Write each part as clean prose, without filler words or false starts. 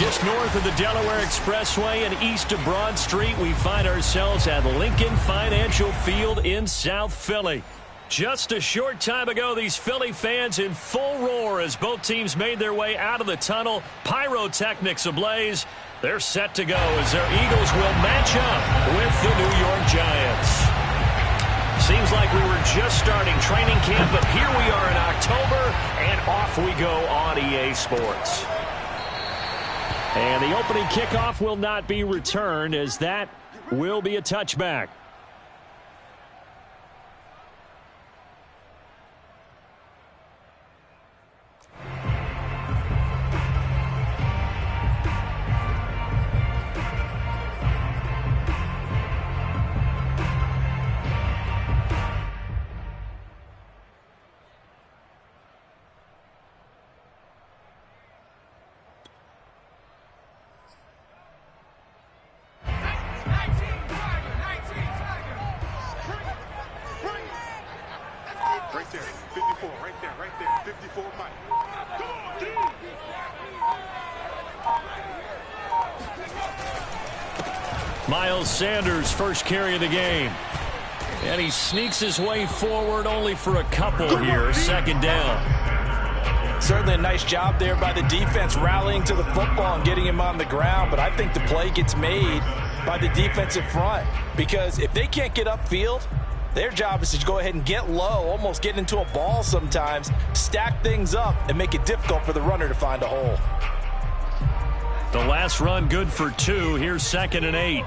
Just north of the Delaware Expressway and east of Broad Street, we find ourselves at Lincoln Financial Field in South Philly. Just a short time ago, these Philly fans in full roar as both teams made their way out of the tunnel. Pyrotechnics ablaze. They're set to go as their Eagles will match up with the New York Giants. Seems like we were just starting training camp, but here we are in October, and off we go on EA Sports. And the opening kickoff will not be returned, as that will be a touchback. Miles Sanders, first carry of the game. And he sneaks his way forward only for a couple here. Second down. Certainly a nice job there by the defense rallying to the football and getting him on the ground. But I think the play gets made by the defensive front. Because if they can't get upfield, their job is to go ahead and get low, almost get into a ball sometimes, stack things up, and make it difficult for the runner to find a hole. The last run good for 2. Here's 2nd and 8.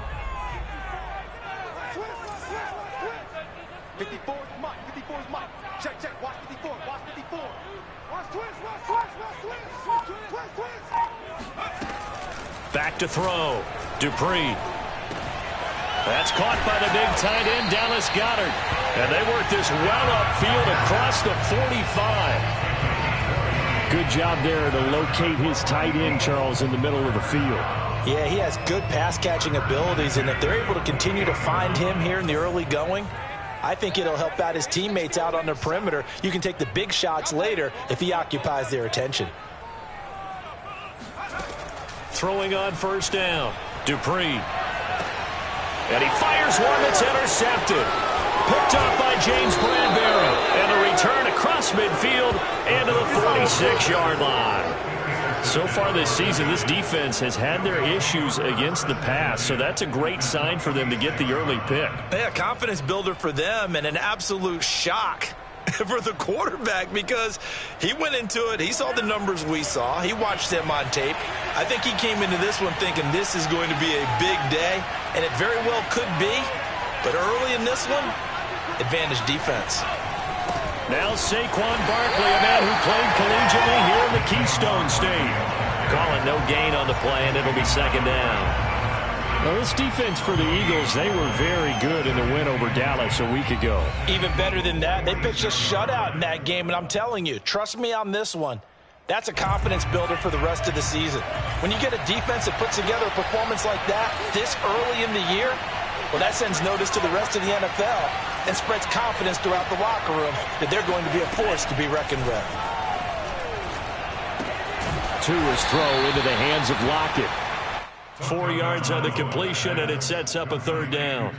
54 is Mike. 54 is Mike. Check, check. Watch 54. Watch 54. Watch twist. Back to throw. Dupree. That's caught by the big tight end, Dallas Goedert. And they work this well upfield across the 45. Good job there to locate his tight end, Charles, in the middle of the field. Yeah, he has good pass-catching abilities, and if they're able to continue to find him here in the early going, I think it'll help out his teammates out on the perimeter. You can take the big shots later if he occupies their attention. Throwing on first down, Dupree. And he fires one that's intercepted. Picked up by James Bradbury. And a return across midfield and to the 46-yard line. So far this season, this defense has had their issues against the pass, so that's a great sign for them to get the early pick. Yeah, confidence builder for them and an absolute shock for the quarterback because he went into it. He saw the numbers we saw. He watched them on tape. I think he came into this one thinking this is going to be a big day, and it very well could be. But early in this one, advantage defense. Now Saquon Barkley, a man who played collegiately here in the Keystone State. Calling no gain on the play, and it'll be second down. Well, this defense for the Eagles, they were very good in the win over Dallas a week ago. Even better than that, they pitched a shutout in that game, and I'm telling you, trust me on this one, that's a confidence builder for the rest of the season. When you get a defense that puts together a performance like that this early in the year, well, that sends notice to the rest of the NFL and spreads confidence throughout the locker room that they're going to be a force to be reckoned with. Tua's throw into the hands of Lockett. 4 yards on the completion, and it sets up a third down.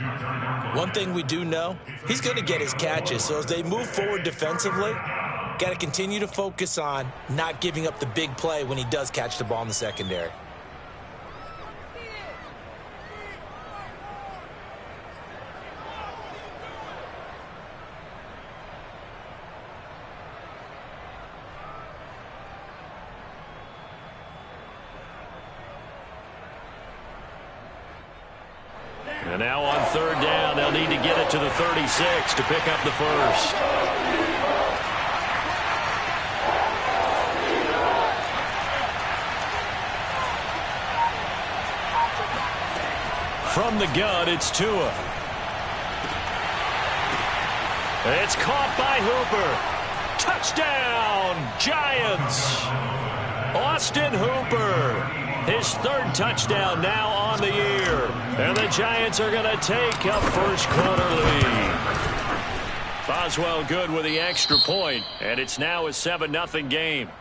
One thing we do know, he's going to get his catches. So as they move forward defensively, got to continue to focus on not giving up the big play when he does catch the ball in the secondary. And now on third down, they'll need to get it to the 36 to pick up the first. From the gun, it's Tua. It's caught by Hooper. Touchdown, Giants. Austin Hooper. His third touchdown now on the year. And the Giants are going to take a first-quarter lead. Boswell good with the extra point, and it's now a 7-0 game.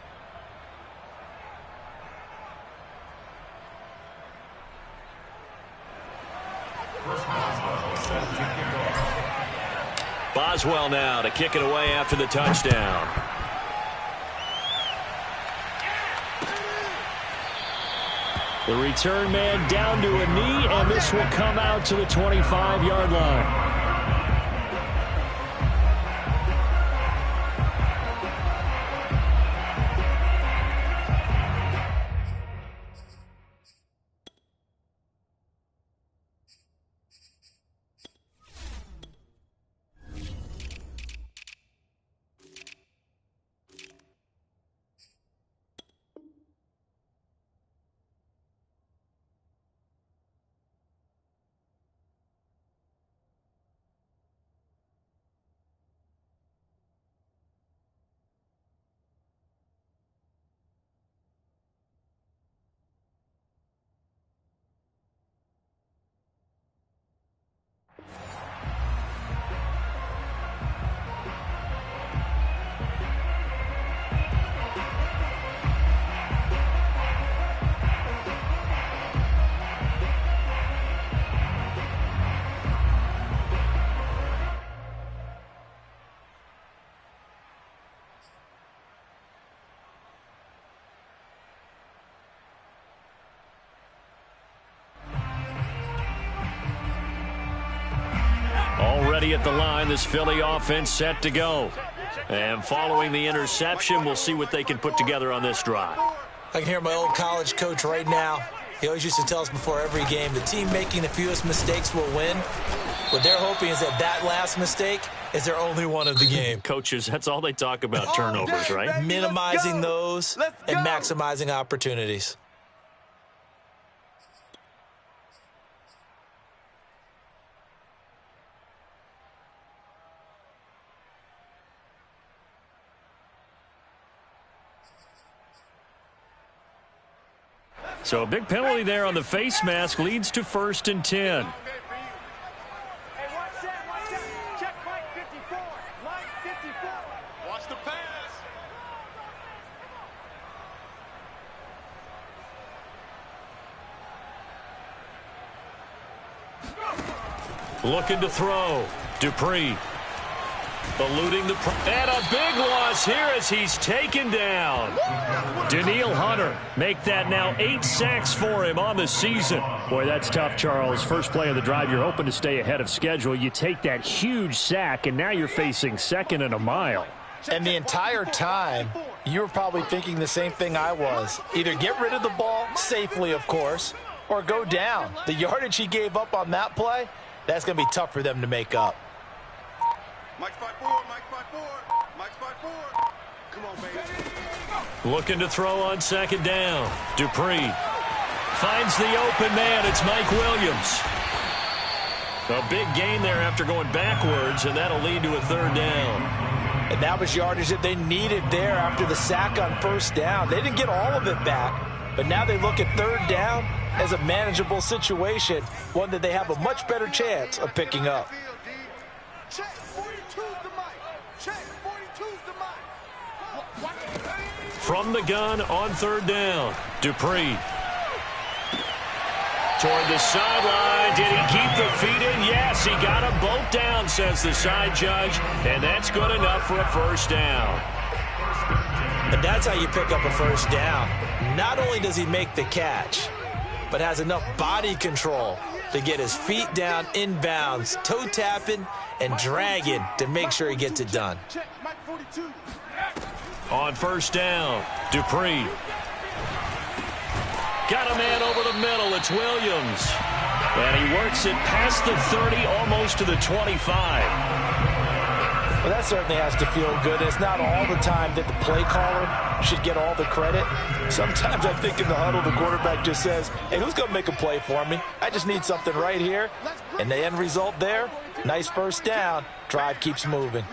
Boswell now to kick it away after the touchdown. The return man down to a knee, and this will come out to the 25-yard line. Already at the line, this Philly offense set to go. And following the interception, we'll see what they can put together on this drive. I can hear my old college coach right now. He always used to tell us before every game, the team making the fewest mistakes will win. What they're hoping is that last mistake is their only one of the game. Coaches, that's all they talk about, turnovers, right? Minimizing those and maximizing opportunities. So a big penalty there on the face mask leads to 1st and 10. Check Mike 54. Mike 54. Watch the pass. Looking to throw. Dupree. Eluding the... And a big loss here as he's taken down. Daniil Hunter make that now 8 sacks for him on the season. Boy, that's tough, Charles. First play of the drive, you're hoping to stay ahead of schedule. You take that huge sack, and now you're facing 2nd and a mile. And the entire time, you were probably thinking the same thing I was. Either get rid of the ball, safely, of course, or go down. The yardage he gave up on that play, that's going to be tough for them to make up. Mike's 5-4. Mike's 5-4. Mike's 5-4. Come on, baby. Looking to throw on 2nd down. Dupree finds the open man. It's Mike Williams. A big gain there after going backwards, and that'll lead to a 3rd down. And that was yardage that they needed there after the sack on 1st down. They didn't get all of it back, but now they look at 3rd down as a manageable situation, one that they have a much better chance of picking up. Check 42's the mic. Check 42's the mic. From the gun on 3rd down. Dupree. Toward the sideline. Did he keep the feet in? Yes, he got them both down, says the side judge. And that's good enough for a 1st down. And that's how you pick up a 1st down. Not only does he make the catch, but has enough body control to get his feet down inbounds, toe tapping and dragging to make sure he gets it done. Check Mike 42. On 1st down, Dupree. Got a man over the middle. It's Williams. And he works it past the 30, almost to the 25. Well, that certainly has to feel good. It's not all the time that the play caller should get all the credit. Sometimes I think in the huddle, the quarterback just says, hey, who's going to make a play for me? I just need something right here. And the end result there, nice 1st down. Drive keeps moving.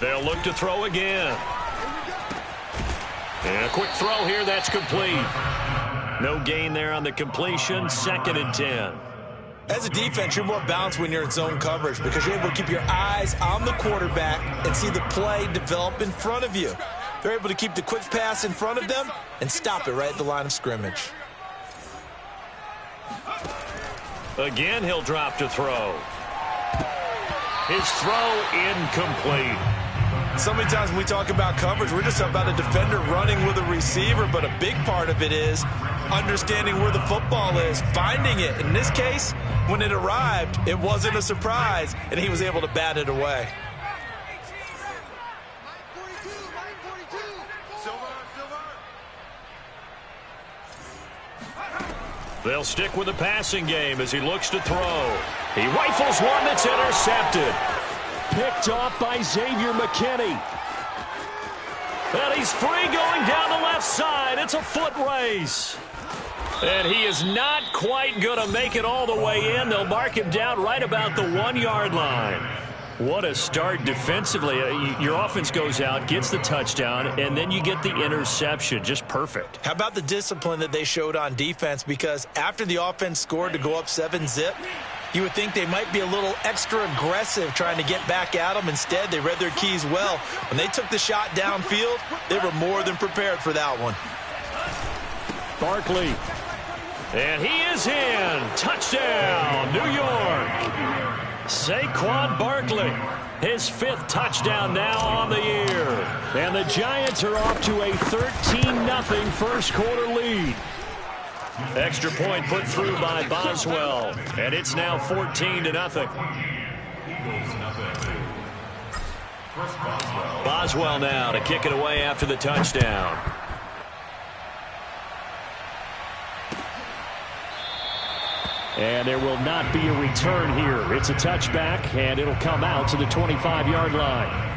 They'll look to throw again. And a quick throw here, that's complete. No gain there on the completion, 2nd and 10. As a defense, you're more balanced when you're in zone coverage because you're able to keep your eyes on the quarterback and see the play develop in front of you. They're able to keep the quick pass in front of them and stop it right at the line of scrimmage. Again, he'll drop to throw. His throw incomplete. So many times when we talk about coverage, we're just about a defender running with a receiver, but a big part of it is understanding where the football is, finding it. In this case, when it arrived, it wasn't a surprise, and he was able to bat it away. They'll stick with the passing game as he looks to throw. He rifles one that's intercepted. Picked off by Xavier McKinney. And he's free going down the left side. It's a foot race. And he is not quite going to make it all the way in. They'll mark him down right about the 1-yard line. What a start defensively. Your offense goes out, gets the touchdown, and then you get the interception. Just perfect. How about the discipline that they showed on defense? Because after the offense scored to go up 7-zip, you would think they might be a little extra aggressive trying to get back at them. Instead, they read their keys well. When they took the shot downfield, they were more than prepared for that one. Barkley. And he is in. Touchdown, New York. Saquon Barkley, his 5th touchdown now on the year. And the Giants are off to a 13-0 first quarter lead. Extra point put through by Boswell, and it's now 14-0. Boswell now to kick it away after the touchdown. And there will not be a return here. It's a touchback, and it'll come out to the 25-yard line.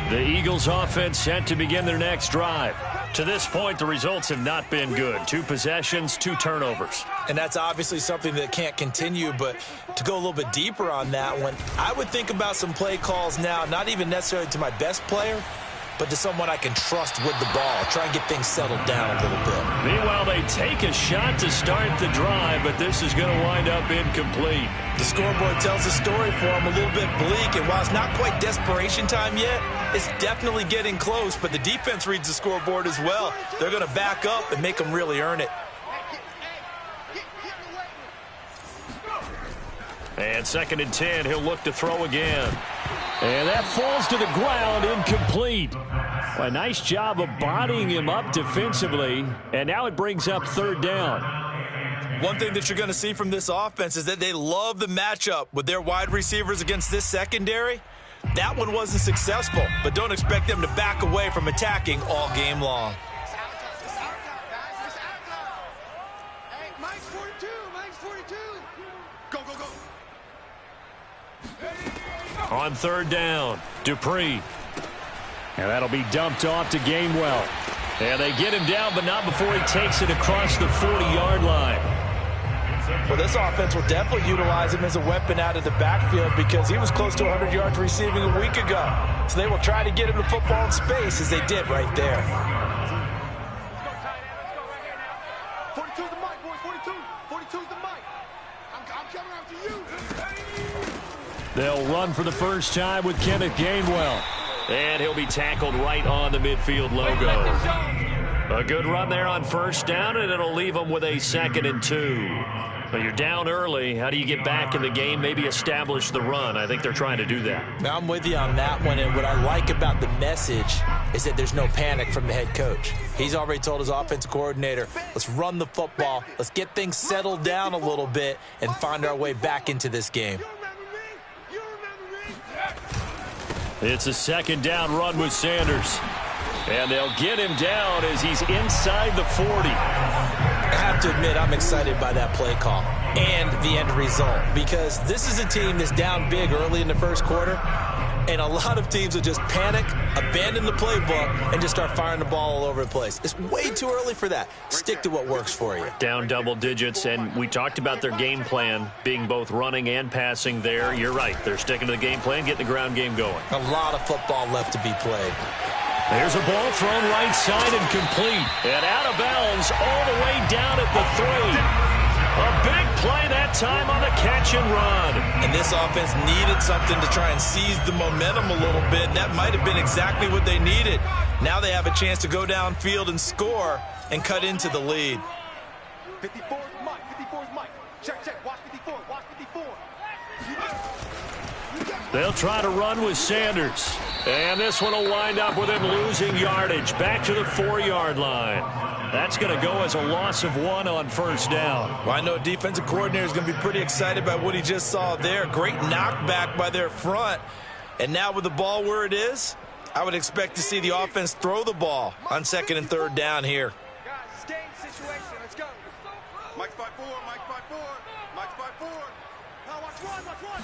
The Eagles offense set to begin their next drive. To this point, the results have not been good. 2 possessions, 2 turnovers. And that's obviously something that can't continue, but to go a little bit deeper on that one, I would think about some play calls now, not even necessarily to my best player, but to someone I can trust with the ball. Try and get things settled down a little bit. Meanwhile, they take a shot to start the drive, but this is going to wind up incomplete. The scoreboard tells a story for them, a little bit bleak, and while it's not quite desperation time yet, it's definitely getting close, but the defense reads the scoreboard as well. They're going to back up and make them really earn it. And 2nd and 10, he'll look to throw again. And that falls to the ground, incomplete. A nice job of bodying him up defensively, and now it brings up 3rd down. One thing that you're going to see from this offense is that they love the matchup with their wide receivers against this secondary. That one wasn't successful, but don't expect them to back away from attacking all game long. On 3rd down, Dupree. And that'll be dumped off to Gainwell. And they get him down, but not before he takes it across the 40-yard line. Well, this offense will definitely utilize him as a weapon out of the backfield because he was close to 100 yards receiving a week ago. So they will try to get him the football in space as they did right there. 42's the mic, boys. 42's the mic. I'm coming after you. They'll run for the first time with Kenneth Gainwell. And he'll be tackled right on the midfield logo. A good run there on 1st down, and it'll leave them with a 2nd and 2. But you're down early. How do you get back in the game, maybe establish the run? I think they're trying to do that. Now, I'm with you on that one, and what I like about the message is that there's no panic from the head coach. He's already told his offensive coordinator, let's run the football, let's get things settled down a little bit, and find our way back into this game. It's a 2nd down run with Sanders. And they'll get him down as he's inside the 40. I have to admit, I'm excited by that play call and the end result because this is a team that's down big early in the first quarter, and a lot of teams will just panic, abandon the playbook, and just start firing the ball all over the place. It's way too early for that. Stick to what works for you. Down double digits, and we talked about their game plan being both running and passing there. You're right. They're sticking to the game plan, getting the ground game going. A lot of football left to be played. There's a ball thrown right side and complete. And out of bounds all the way down at the 3. A big play that time on the catch and run. And this offense needed something to try and seize the momentum a little bit. And that might have been exactly what they needed. Now they have a chance to go downfield and score and cut into the lead. 54 is Mike. 54 is Mike. Check, check. Watch 54. Watch 54. They'll try to run with Sanders. And this one will wind up with him losing yardage. Back to the 4-yard line. That's going to go as a loss of 1 on first down. Well, I know defensive coordinator is going to be pretty excited about what he just saw there. Great knockback by their front. And now with the ball where it is, I would expect to see the offense throw the ball on 2nd and 3rd down here. Guys, it's game situation. Let's go. Mike's by 4. Mike's by 4. Mike's by 4. Now watch one. Watch one.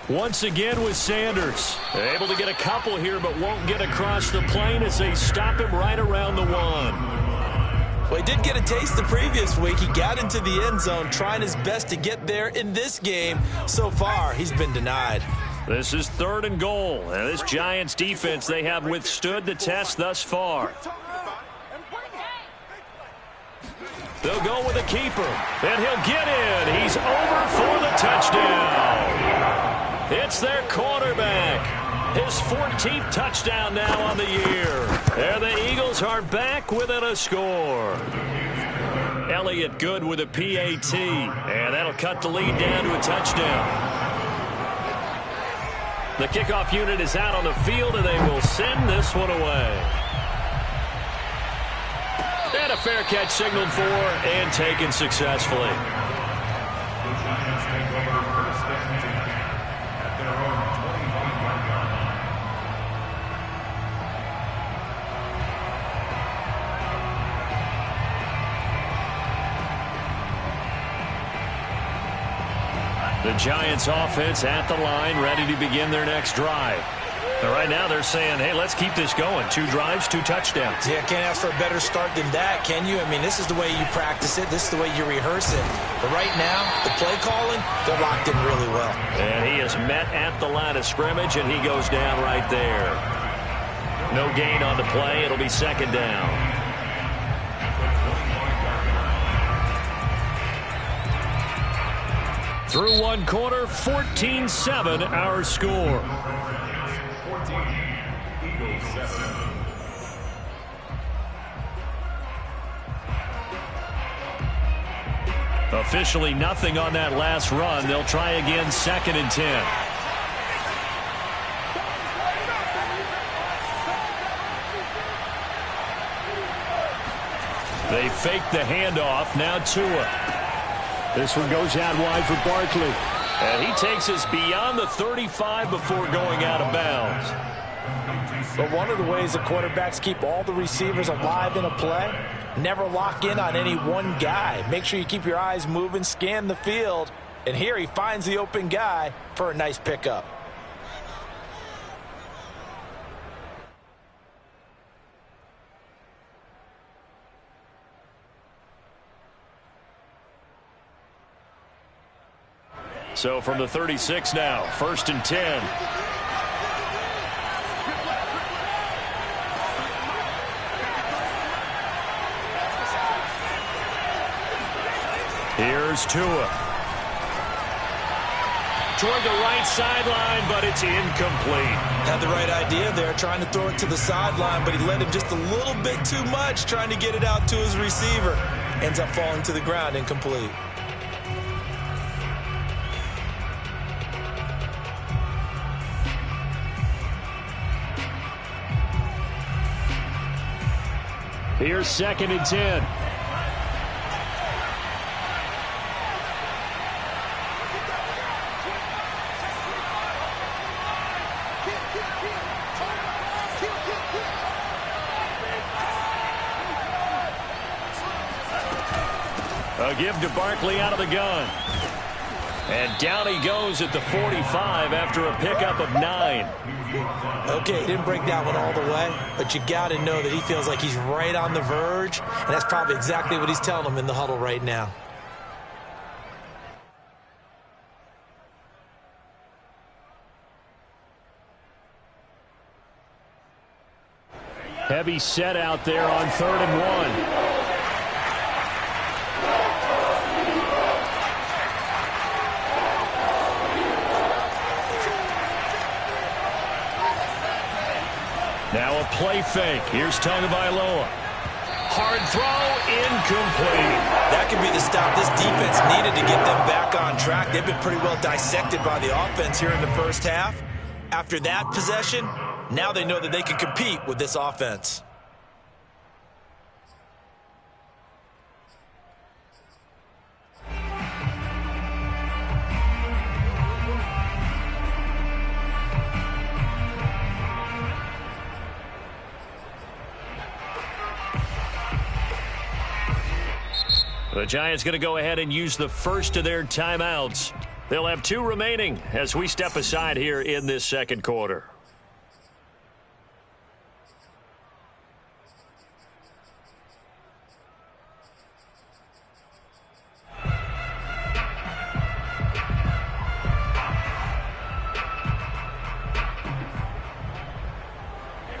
Once again with Sanders. Able to get a couple here, but won't get across the plane as they stop him right around the 1. Well, he did get a taste the previous week. He got into the end zone trying his best to get there in this game. So far, he's been denied. This is 3rd and goal. And this Giants defense, they have withstood the test thus far. They'll go with a keeper. And he'll get in. He's over for the touchdown. It's their quarterback. His 14th touchdown now on the year. And the Eagles are back within a score. Elliott good with a PAT. And that'll cut the lead down to a touchdown. The kickoff unit is out on the field, and they will send this one away. And a fair catch signaled for and taken successfully. The Giants offense at the line, ready to begin their next drive. And right now they're saying, hey, let's keep this going. 2 drives, 2 touchdowns. Yeah, can't ask for a better start than that, can you? I mean, this is the way you practice it. This is the way you rehearse it. But right now, the play calling, they're locked in really well. And he is met at the line of scrimmage, and he goes down right there. No gain on the play. It'll be 2nd down. Through 1 quarter, 14-7 our score. Officially nothing on that last run. They'll try again 2nd and 10. They fake the handoff. Now Tua. This one goes out wide for Barkley. And he takes us beyond the 35 before going out of bounds. But one of the ways the quarterbacks keep all the receivers alive in a play, never lock in on any one guy. Make sure you keep your eyes moving, scan the field. And here he finds the open guy for a nice pickup. So from the 36 now, 1st and 10. Here's Tua. Toward the right sideline, but it's incomplete. Had the right idea there, trying to throw it to the sideline, but he led him just a little bit too much, trying to get it out to his receiver. Ends up falling to the ground, incomplete. Here's 2nd and 10. A give to Barkley out of the gun. And down he goes at the 45 after a pickup of 9. Okay, he didn't break that one all the way, but you got to know that he feels like he's right on the verge, and that's probably exactly what he's telling them in the huddle right now. Heavy set out there on 3rd and 1. Now a play fake. Here's Tagovailoa. Hard throw, incomplete. That could be the stop this defense needed to get them back on track. They've been pretty well dissected by the offense here in the first half. After that possession, now they know that they can compete with this offense. The Giants going to go ahead and use the first of their timeouts. They'll have 2 remaining as we step aside here in this second quarter.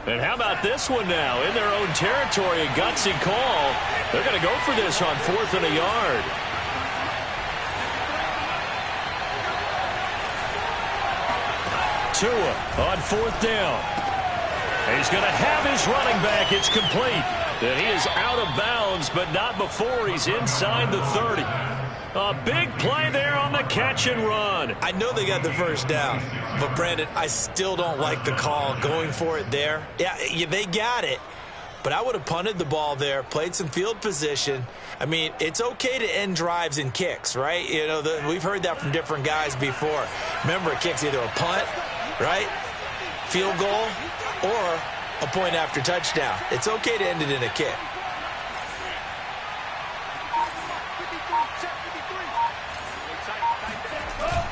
And how about this one now? In their own territory, a gutsy call. They're going to go for this on 4th and a yard. Tua on 4th down. He's going to have his running back. It's complete. And he is out of bounds, but not before he's inside the 30. A big play there on the catch and run. I know they got the first down, but Brandon, I still don't like the call going for it there. Yeah, they got it, but I would have punted the ball there, played some field position. I mean, it's okay to end drives and kicks, right? You know, we've heard that from different guys before. Remember, a kick's either a punt, right, field goal, or a point after touchdown. It's okay to end it in a kick.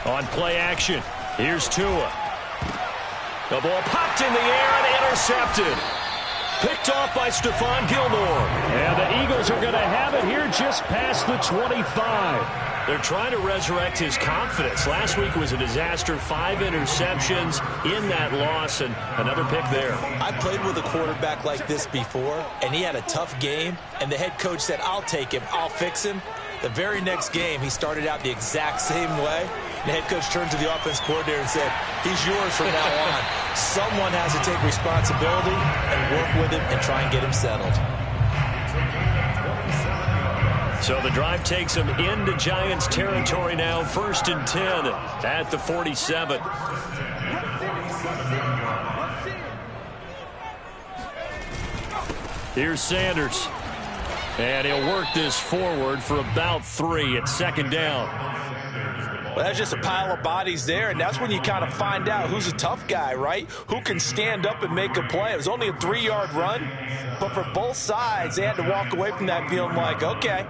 On play action, here's Tua. The ball popped in the air and intercepted. Picked off by Stephon Gilmore. And the Eagles are going to have it here just past the 25. They're trying to resurrect his confidence. Last week was a disaster. 5 interceptions in that loss, and another pick there. I played with a quarterback like this before, and he had a tough game, and the head coach said, I'll take him, I'll fix him. The very next game, he started out the exact same way. The head coach turned to the offense coordinator and said, he's yours from now on. Someone has to take responsibility and work with him and try and get him settled. So the drive takes him into Giants territory now. 1st and 10 at the 47. Here's Sanders. And he'll work this forward for about 3 at 2nd down. Well, that's just a pile of bodies there, and that's when you kind of find out who's a tough guy, right? Who can stand up and make a play. It was only a 3-yard run, but for both sides, they had to walk away from that feeling like, okay,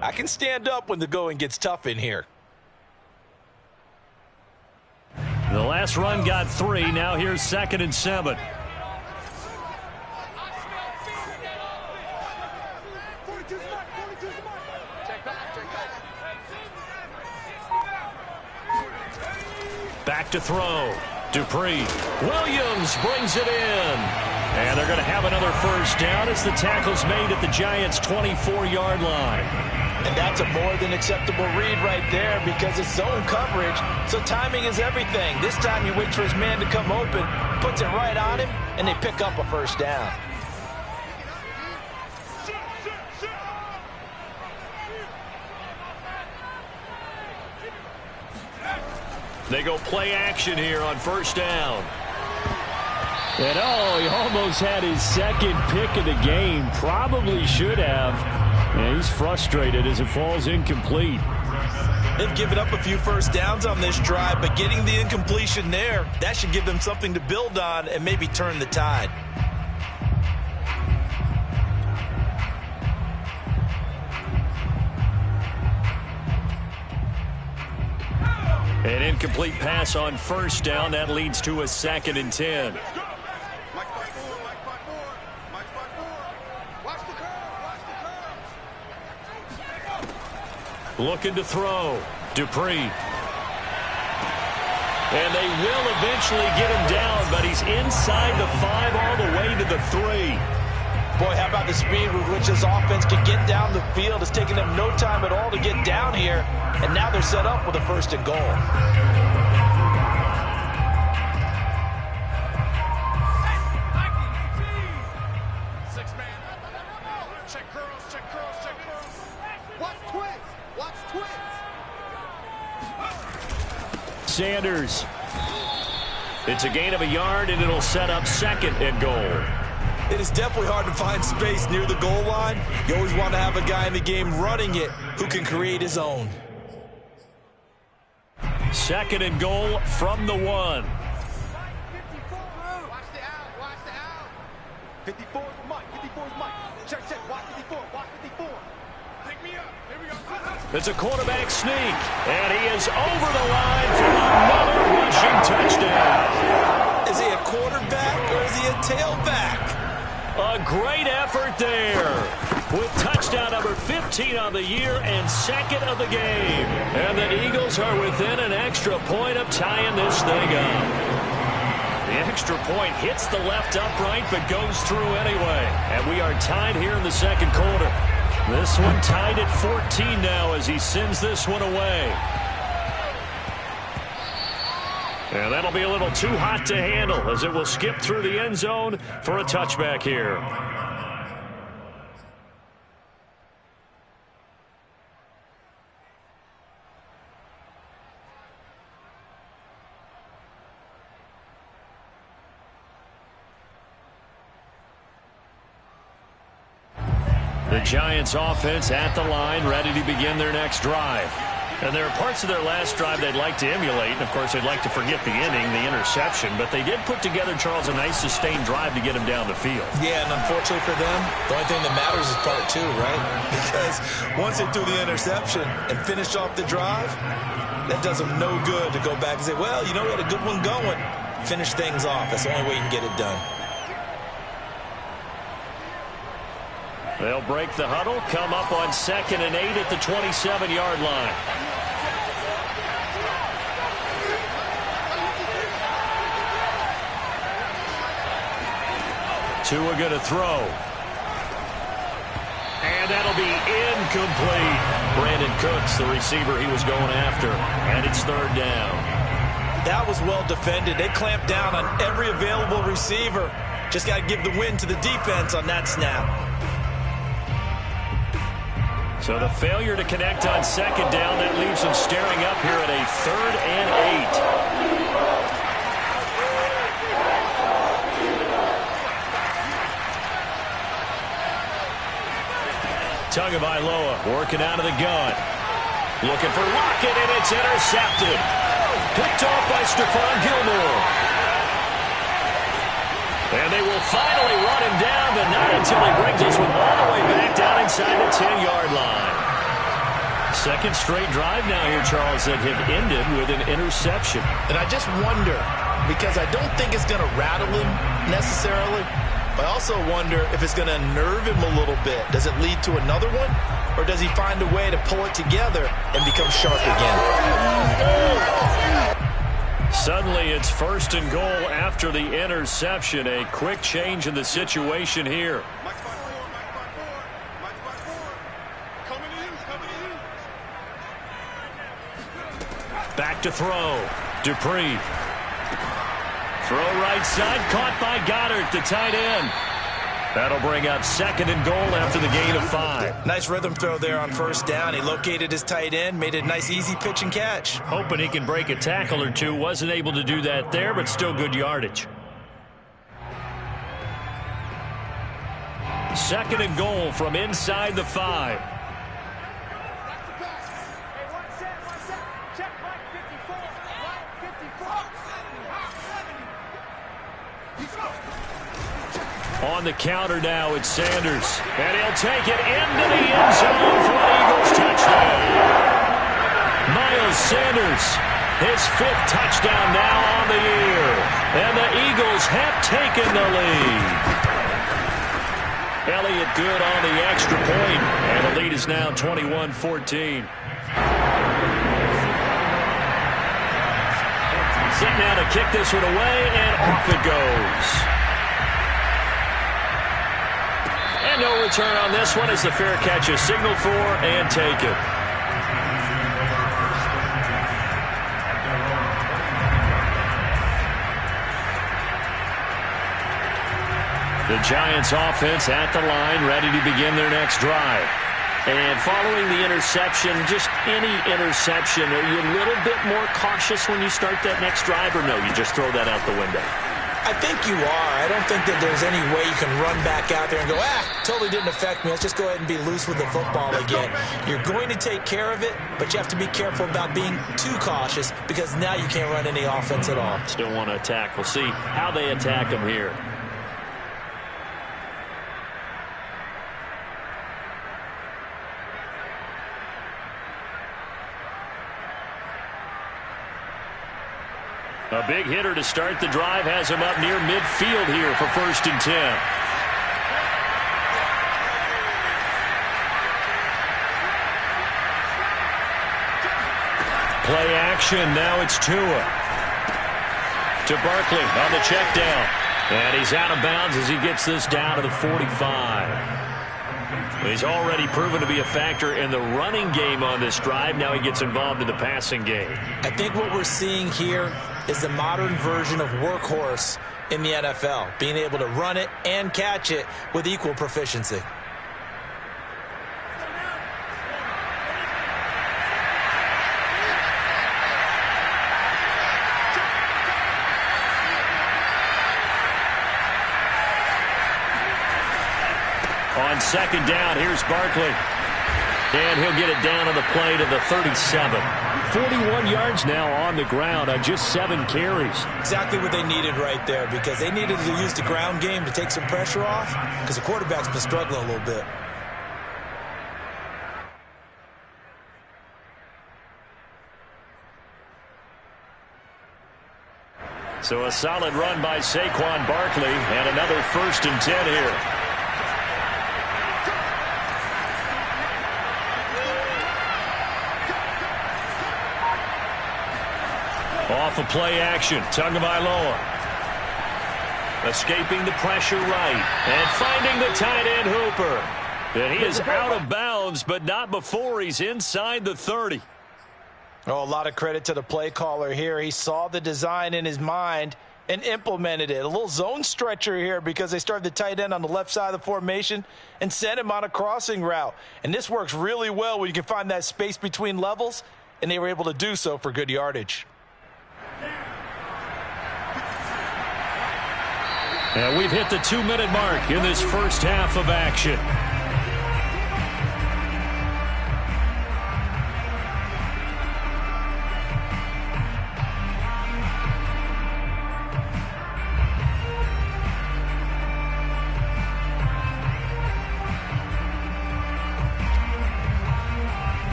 I can stand up when the going gets tough in here. The last run got 3. Now here's 2nd and 7. Back to throw. Dupree. Williams brings it in. And they're going to have another first down as the tackle's made at the Giants' 24-yard line. And that's a more than acceptable read right there because it's zone coverage, so timing is everything. This time you wait for his man to come open, puts it right on him, and they pick up a first down. They go play action here on 1st down. And he almost had his 2nd pick of the game. Probably should have. Yeah, he's frustrated as it falls incomplete. They've given up a few first downs on this drive, but getting the incompletion there, that should give them something to build on and maybe turn the tide. An incomplete pass on 1st down. That leads to a 2nd and 10. Looking to throw. Dupree. And they will eventually get him down, but he's inside the 5 all the way to the 3. Boy, how about the speed with which this offense can get down the field? It's taken them no time at all to get down here, and now they're set up with a 1st and goal. Sanders. It's a gain of a yard, and it'll set up 2nd and goal. It is definitely hard to find space near the goal line. You always want to have a guy in the game running it who can create his own. 2nd and goal from the 1. Watch the out. 54 is Mike. 54 is Mike. Check. Watch 54. Watch 54. Pick me up. Here we go. It's a quarterback sneak, and he is over the line for another rushing touchdown. Is he a quarterback or is he a tailback? A great effort there with touchdown number 15 on the year and 2nd of the game. And the Eagles are within an extra point of tying this thing up. The extra point hits the left upright but goes through anyway. And we are tied here in the 2nd quarter. This one tied at 14 now as he sends this one away. And that'll be a little too hot to handle as it will skip through the end zone for a touchback here. The Giants offense at the line, ready to begin their next drive. And there are parts of their last drive they'd like to emulate. And, of course, they'd like to forget the inning, the interception. But they did put together, Charles, a nice sustained drive to get him down the field. Yeah, and unfortunately for them, the only thing that matters is part 2, right? Because once they threw the interception and finished off the drive, that does them no good to go back and say, well, you know, we had a good one going. Finish things off. That's the only way you can get it done. They'll break the huddle, come up on 2nd and 8 at the 27-yard line. Tua going to throw. And that'll be incomplete. Brandon Cooks, the receiver he was going after. And it's 3rd down. That was well defended. They clamped down on every available receiver. Just got to give the win to the defense on that snap. So the failure to connect on 2nd down, that leaves them staring up here at a 3rd and 8. Tagovailoa working out of the gun. Looking for Lockett, and it's intercepted. Picked off by Stephon Gilmore. And they will finally run him down, but not until he brings this one all the way back down inside the 10-yard line. 2nd straight drive now here, Charles, that have ended with an interception. And I just wonder, because I don't think it's going to rattle him necessarily, but I also wonder if it's going to nerve him a little bit. Does it lead to another one? Or does he find a way to pull it together and become sharp again? Suddenly it's 1st and goal after the interception. A quick change in the situation here. Mike's by 4. Mike's by 4. Coming to you. Back to throw. Dupree. Throw right side, caught by Goddard, the tight end. That'll bring up 2nd and goal after the gain of 5. Nice rhythm throw there on 1st down. He located his tight end, made a nice easy pitch and catch. Hoping he can break a tackle or two. Wasn't able to do that there, but still good yardage. 2nd and goal from inside the 5. On the counter now, it's Sanders. And he'll take it into the end zone for an Eagles touchdown. Miles Sanders, his 5th touchdown now on the year. And the Eagles have taken the lead. Elliott good on the extra point. And the lead is now 21-14. Set now to kick this one away, and off it goes. And no return on this one as the fair catch is signaled for and taken. The Giants offense at the line, ready to begin their next drive. And following the interception, just any interception, are you a little bit more cautious when you start that next drive, or no, you just throw that out the window? I think you are. I don't think that there's any way you can run back out there and go, totally didn't affect me. Let's just go ahead and be loose with the football again. You're going to take care of it, but you have to be careful about being too cautious because now you can't run any offense at all. Still want to attack. We'll see how they attack them here. A big hitter to start the drive has him up near midfield here for 1st and 10. Play action. Now it's Tua. To Barkley on the check down. And he's out of bounds as he gets this down to the 45. He's already proven to be a factor in the running game on this drive. Now he gets involved in the passing game. I think what we're seeing here is the modern version of workhorse in the NFL, being able to run it and catch it with equal proficiency. On 2nd down, here's Barkley. And he'll get it down on the play to the 37. 41 yards now on the ground on just 7 carries. Exactly what they needed right there, because they needed to use the ground game to take some pressure off, because the quarterback's been struggling a little bit. So a solid run by Saquon Barkley, and another 1st and 10 here. Off of play action, Tagovailoa. Escaping the pressure right, and finding the tight end Hooper. And he is out of bounds, but not before he's inside the 30. Oh, a lot of credit to the play caller here. He saw the design in his mind and implemented it. A little zone stretcher here because they started the tight end on the left side of the formation and sent him on a crossing route. And this works really well when you can find that space between levels, and they were able to do so for good yardage. And we've hit the 2-minute mark in this first half of action.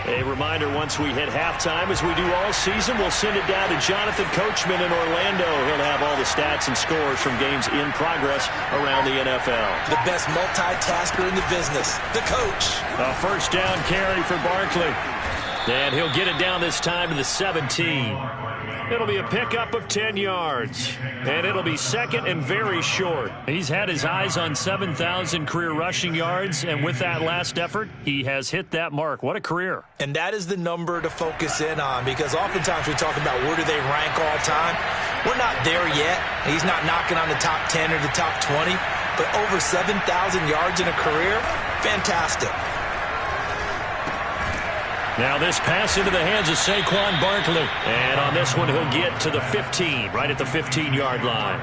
A reminder, once we hit halftime, as we do all season, we'll send it down to Jonathan Coachman in Orlando. He'll have all the stats and scores from games in progress around the NFL. The best multitasker in the business, the coach. A 1st down carry for Barkley. And he'll get it down this time to the 17. It'll be a pickup of 10 yards. And it'll be 2nd and very short. He's had his eyes on 7,000 career rushing yards, and with that last effort, he has hit that mark. What a career. And that is the number to focus in on, because oftentimes we talk about where do they rank all time. We're not there yet. He's not knocking on the top 10 or the top 20, but over 7,000 yards in a career, fantastic. Now this pass into the hands of Saquon Barkley. And on this one, he'll get to the 15, right at the 15-yard line.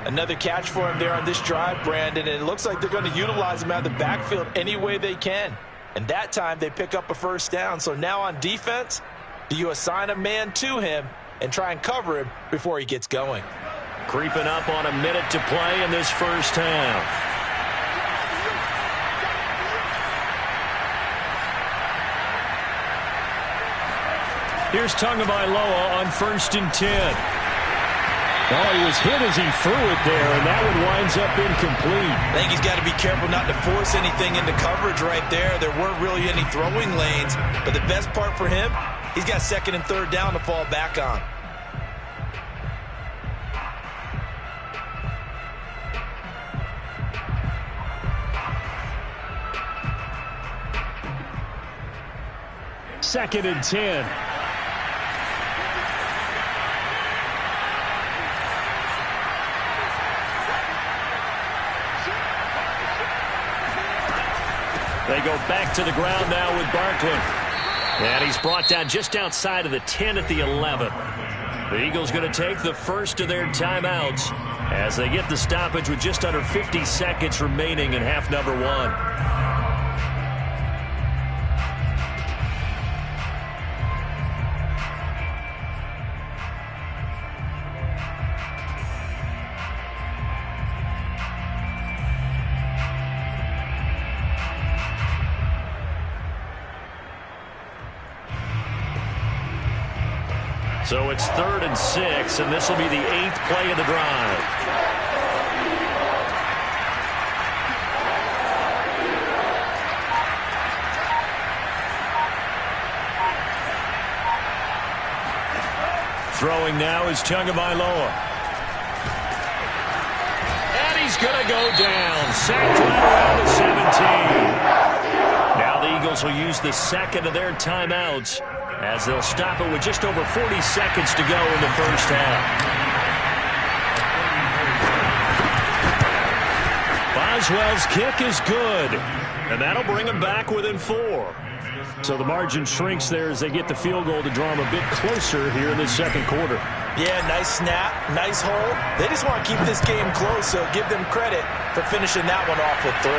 Another catch for him there on this drive, Brandon, and it looks like they're going to utilize him out of the backfield any way they can. And that time they pick up a 1st down. So now on defense, do you assign a man to him and try and cover him before he gets going? Creeping up on a minute to play in this first half. Here's Tagovailoa on 1st and 10. Oh, he was hit as he threw it there, and that one winds up incomplete. I think he's got to be careful not to force anything into coverage right there. There weren't really any throwing lanes, but the best part for him, he's got second and third down to fall back on. Second and 10. They go back to the ground now with Barkley. And he's brought down just outside of the 10 at the 11. The Eagles going to take the first of their timeouts as they get the stoppage with just under 50 seconds remaining in half number 1. So it's 3rd and 6, and this will be the 8th play of the drive. Throwing now is Tagovailoa. And he's going to go down. Sacked right around the 17. Now the Eagles will use the second of their timeouts as they'll stop it with just over 40 seconds to go in the first half. Boswell's kick is good, and that'll bring them back within 4. So the margin shrinks there as they get the field goal to draw them a bit closer here in the second quarter. Yeah, nice snap, nice hold. They just want to keep this game close, so give them credit for finishing that one off with 3.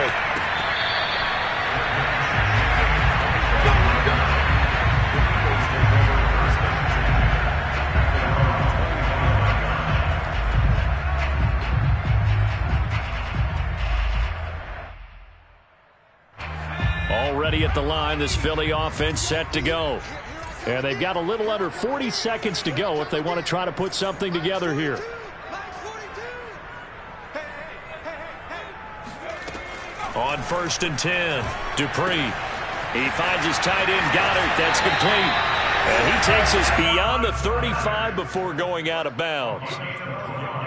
Already at the line, this Philly offense set to go. And they've got a little under 40 seconds to go if they want to try to put something together here. On 1st and 10, Dupree. He finds his tight end, Goddard. That's complete. And he takes us beyond the 35 before going out of bounds.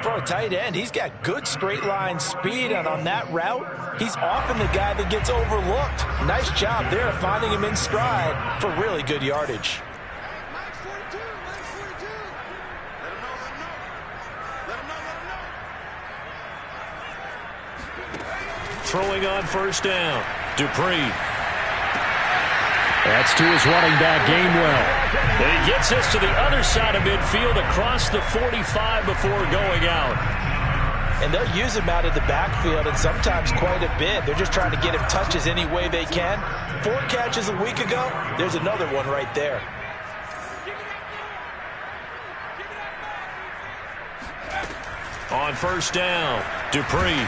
For a tight end, he's got good straight line speed, and on that route, he's often the guy that gets overlooked. Nice job there finding him in stride for really good yardage. Throwing on 1st down, Dupree. That's to his running back, Gainwell. And he gets us to the other side of midfield across the 45 before going out. And they'll use him out of the backfield, and sometimes quite a bit. They're just trying to get him touches any way they can. 4 catches a week ago. There's another one right there. On 1st down, Dupree.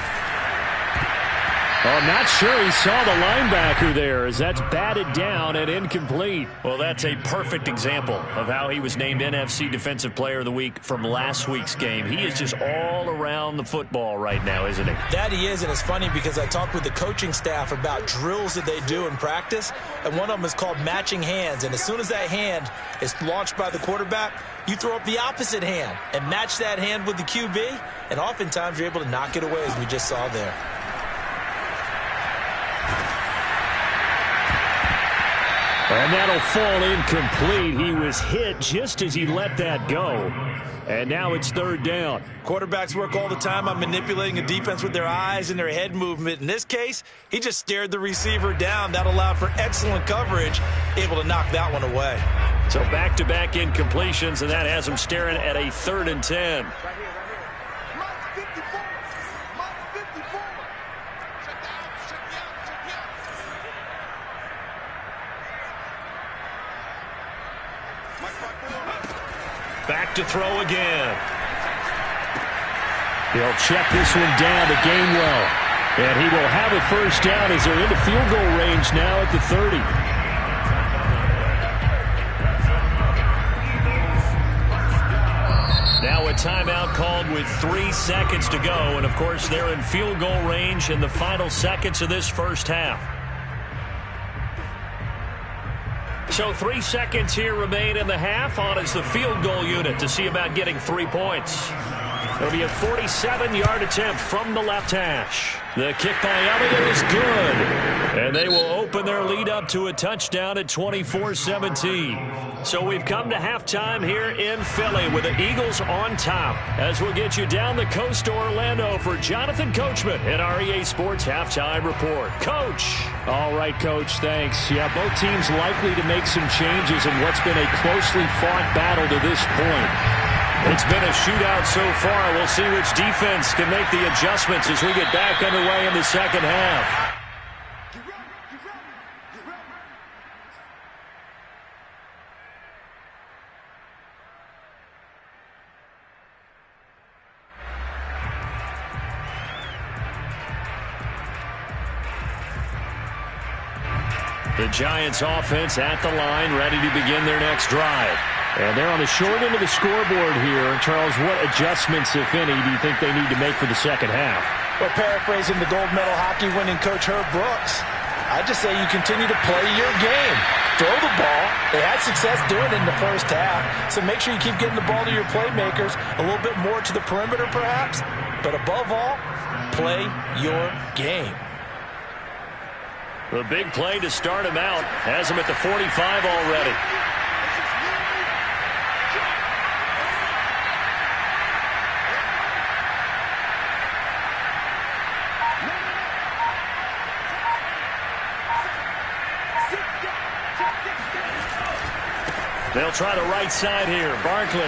I'm not sure he saw the linebacker there as that's batted down and incomplete. Well, that's a perfect example of how he was named NFC Defensive Player of the Week from last week's game. He is just all around the football right now, isn't he? That he is, and it's funny because I talked with the coaching staff about drills that they do in practice, and one of them is called matching hands. And as soon as that hand is launched by the quarterback, you throw up the opposite hand and match that hand with the QB, and oftentimes you're able to knock it away, as we just saw there. And that'll fall incomplete. He was hit just as he let that go. And now it's 3rd down. Quarterbacks work all the time on manipulating a defense with their eyes and their head movement. In this case, he just stared the receiver down. That allowed for excellent coverage, able to knock that one away. So back-to-back incompletions, and that has him staring at a 3rd and 10. Back to throw again. He'll check this one down to Gainwell. And he will have a 1st down as they're into field goal range now at the 30. Now a timeout called with 3 seconds to go. And, of course, they're in field goal range in the final seconds of this first half. So 3 seconds here remain in the half. On is the field goal unit to see about getting 3 points. It'll be a 47-yard attempt from the left hash. The kick by Elliott is good. And they will open their lead up to a touchdown at 24-17. So we've come to halftime here in Philly with the Eagles on top. As we'll get you down the coast to Orlando for Jonathan Coachman at our EA Sports Halftime Report. Coach. All right, Coach, thanks. Yeah, both teams likely to make some changes in what's been a closely fought battle to this point. It's been a shootout so far. We'll see which defense can make the adjustments as we get back underway in the second half. The Giants offense at the line, ready to begin their next drive. And they're on the short end of the scoreboard here. Charles, what adjustments, if any, do you think they need to make for the second half? Well, paraphrasing the gold medal hockey winning coach Herb Brooks, I just say you continue to play your game. Throw the ball. They had success doing it in the first half, so make sure you keep getting the ball to your playmakers, a little bit more to the perimeter perhaps, but above all, play your game. The big play to start him out has him at the 45 already. They'll try the right side here. Barkley.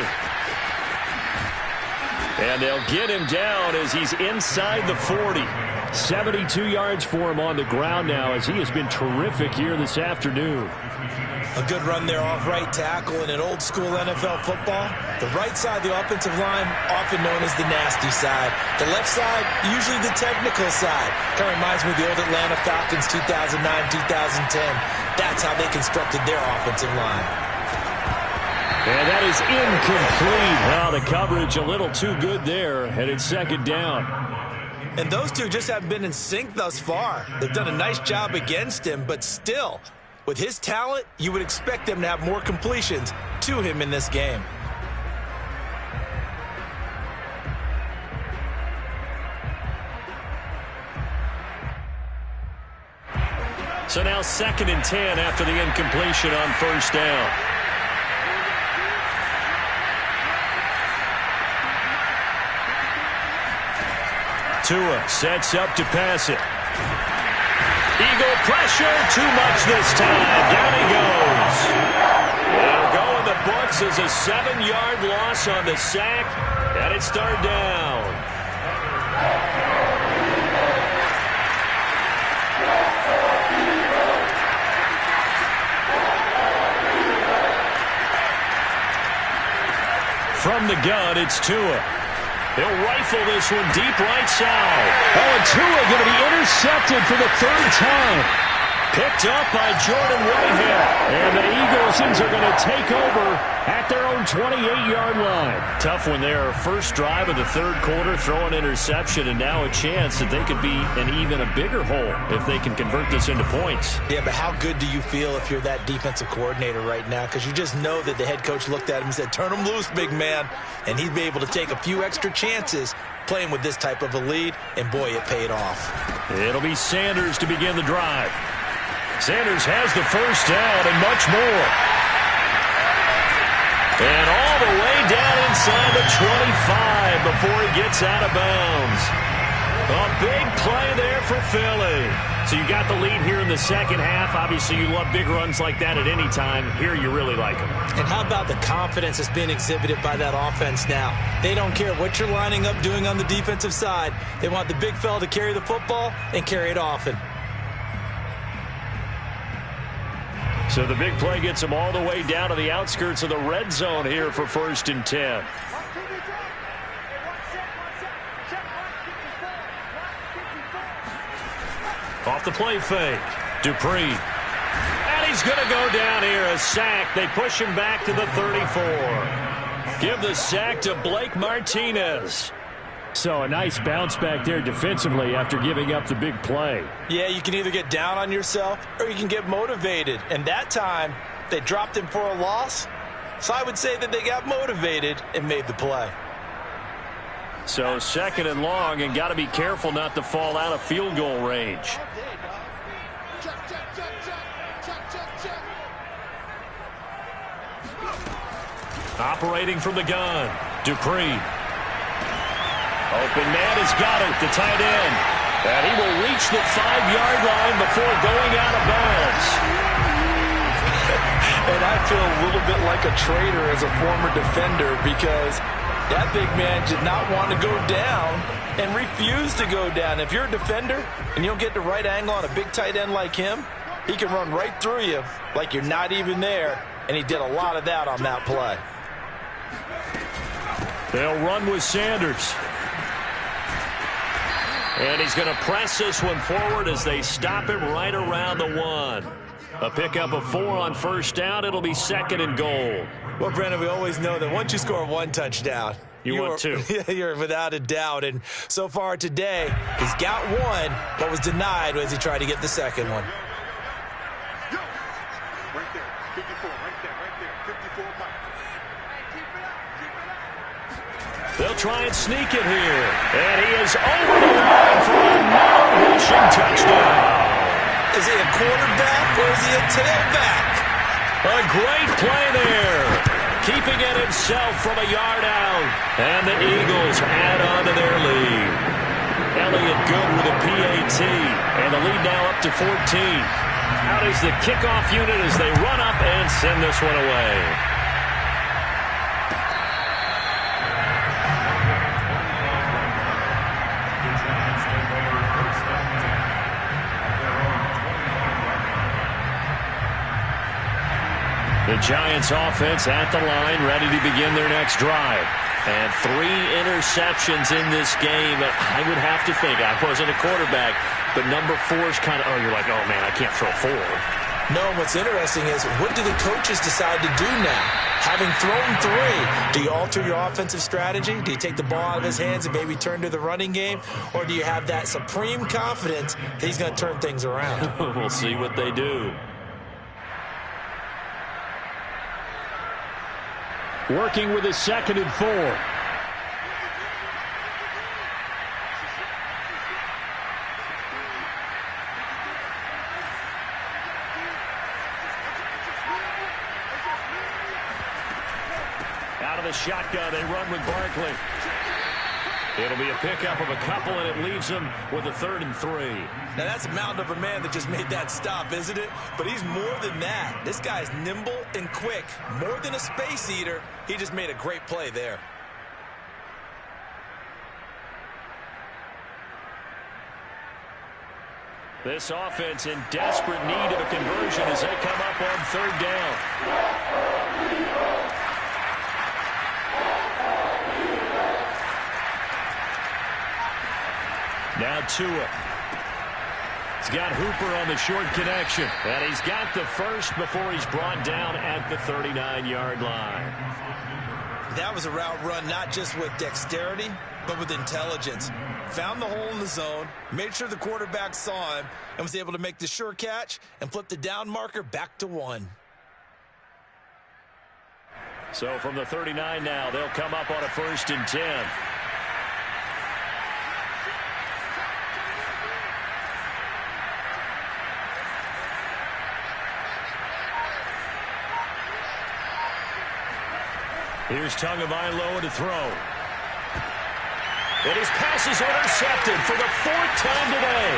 And they'll get him down as he's inside the 40. 72 yards for him on the ground now as he has been terrific here this afternoon. A good run there off right tackle in an old school NFL football. The right side of the offensive line, often known as the nasty side. The left side, usually the technical side. Kind of reminds me of the old Atlanta Falcons 2009-2010. That's how they constructed their offensive line. And that is incomplete. Now the coverage a little too good there, and it's second down. And those two just haven't been in sync thus far. They've done a nice job against him, but still, with his talent, you would expect them to have more completions to him in this game. So now 2nd and 10 after the incompletion on first down. Tua sets up to pass it. Eagle pressure, too much this time. Down he goes. It'll go in the books as a 7-yard loss on the sack, and it's third down. From the gun, it's Tua. He'll rifle this one deep right side. Oh, and Tua going to be intercepted for the 3rd time. Picked up by Jordan Whitehead. And the Eagles are going to take over at their own 28-yard line. Tough one there. First drive of the 3rd quarter, throw an interception, and now a chance that they could be in even a bigger hole if they can convert this into points. Yeah, but how good do you feel if you're that defensive coordinator right now? Because you just know that the head coach looked at him and said, turn him loose, big man. And he'd be able to take a few extra chances playing with this type of a lead, and boy, it paid off. It'll be Sanders to begin the drive. Sanders has the first down and much more. And all the way down inside the 25 before he gets out of bounds. A big play there for Philly. So you got the lead here in the second half. Obviously, you love big runs like that at any time. Here, you really like them. And how about the confidence that's being exhibited by that offense now? They don't care what you're lining up doing on the defensive side. They want the big fella to carry the football and carry it often. So the big play gets them all the way down to the outskirts of the red zone here for 1st and 10. Off the play fake. Dupree. And he's going to go down here. A sack. They push him back to the 34. Give the sack to Blake Martinez. So a nice bounce back there defensively after giving up the big play. Yeah, you can either get down on yourself or you can get motivated. And that time, they dropped him for a loss. So I would say that they got motivated and made the play. So 2nd and long, and got to be careful not to fall out of field goal range. Operating from the gun, Dupree. Open man has got it, the tight end. And he will reach the 5-yard line before going out of bounds. And I feel a little bit like a traitor as a former defender because that big man did not want to go down and refused to go down. If you're a defender and you don't get the right angle on a big tight end like him, he can run right through you like you're not even there. And he did a lot of that on that play. They'll run with Sanders. And he's going to press this one forward as they stop him right around the 1. A pickup of 4 on first down. It'll be 2nd and goal. Well, Brandon, we always know that once you score 1 touchdown, you want 2. You're without a doubt. And so far today, he's got 1, but was denied as he tried to get the 2nd one. Right there, 54, right there, 54 Mike. They'll try and sneak it here. And he is over the line for another rushing touchdown. Is he a quarterback or is he a tailback? A great play there. Keeping it himself from a yard out. And the Eagles add on to their lead. Elliott good with a PAT. And the lead now up to 14. Out is the kickoff unit as they run up and send this one away. The Giants offense at the line, ready to begin their next drive. And 3 interceptions in this game. I would have to think, I wasn't a quarterback, but number 4 is kind of, oh, you're like, oh, man, I can't throw 4. No, what's interesting is what do the coaches decide to do now? Having thrown 3, do you alter your offensive strategy? Do you take the ball out of his hands and maybe turn to the running game? Or do you have that supreme confidence that he's going to turn things around? We'll see what they do. Working with his 2nd and 4. Out of the shotgun, they run with Barkley. It'll be a pickup of a couple, and it leaves them with a 3rd and 3. Now, that's a mountain of a man that just made that stop, isn't it? But he's more than that. This guy's nimble and quick. More than a space eater, he just made a great play there. This offense in desperate need of a conversion as they come up on 3rd down. Now Tua. He's got Hooper on the short connection. And he's got the first before he's brought down at the 39-yard line. That was a route run not just with dexterity, but with intelligence. Found the hole in the zone, made sure the quarterback saw him, and was able to make the sure catch and flip the down marker back to 1. So from the 39 now, they'll come up on a 1st and 10. Here's Tagovailoa to throw. And his pass is intercepted for the 4th time today.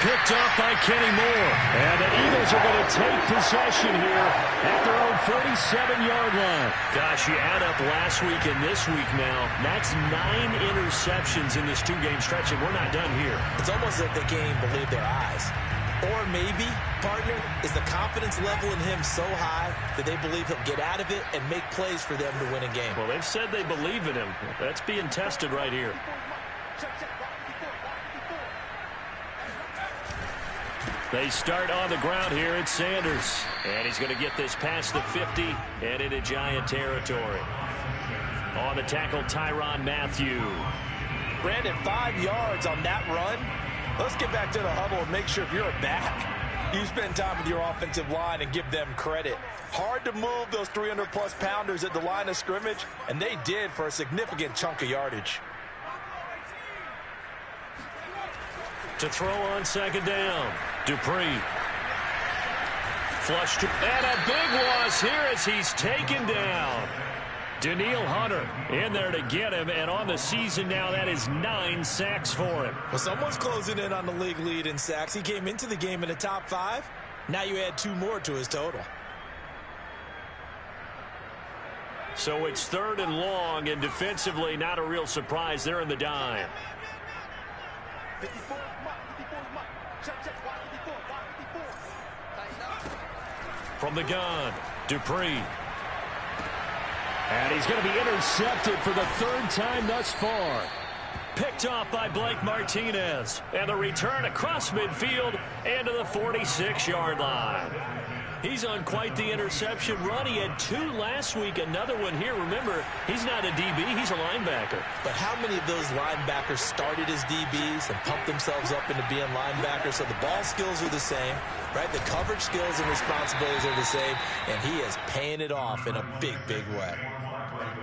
Picked up by Kenny Moore. And the Eagles are going to take possession here at their own 47-yard line. Gosh, you add up last week and this week now. That's 9 interceptions in this 2-game stretch, and we're not done here. It's almost like they can't even believe their eyes. Or maybe, partner, is the confidence level in him so high that they believe he'll get out of it and make plays for them to win a game. Well, they've said they believe in him. That's being tested right here. They start on the ground here at Sanders. And he's going to get this past the 50 and into Giant territory. On the tackle, Tyrann Mathieu. Brandon, 5 yards on that run. Let's get back to the huddle and make sure if you're a back, you spend time with your offensive line and give them credit. Hard to move those 300-plus pounders at the line of scrimmage, and they did for a significant chunk of yardage. To throw on second down, Dupree. Flushed, and a big loss here as he's taken down. Danielle Hunter in there to get him, and on the season now, that is 9 sacks for him. Well, someone's closing in on the league lead in sacks. He came into the game in the top 5. Now you add 2 more to his total. So it's 3rd and long, and defensively, not a real surprise. They're in the dime. 54, check, wide 54, wide 54. From the gun, Dupree. And he's going to be intercepted for the 3rd time thus far. Picked off by Blake Martinez. And the return across midfield and to the 46-yard line. He's on quite the interception run. He had 2 last week, another one here. Remember, he's not a DB, he's a linebacker. But how many of those linebackers started as DBs and pumped themselves up into being linebackers? So the ball skills are the same, right? The coverage skills and responsibilities are the same, and he is paying it off in a big, big way.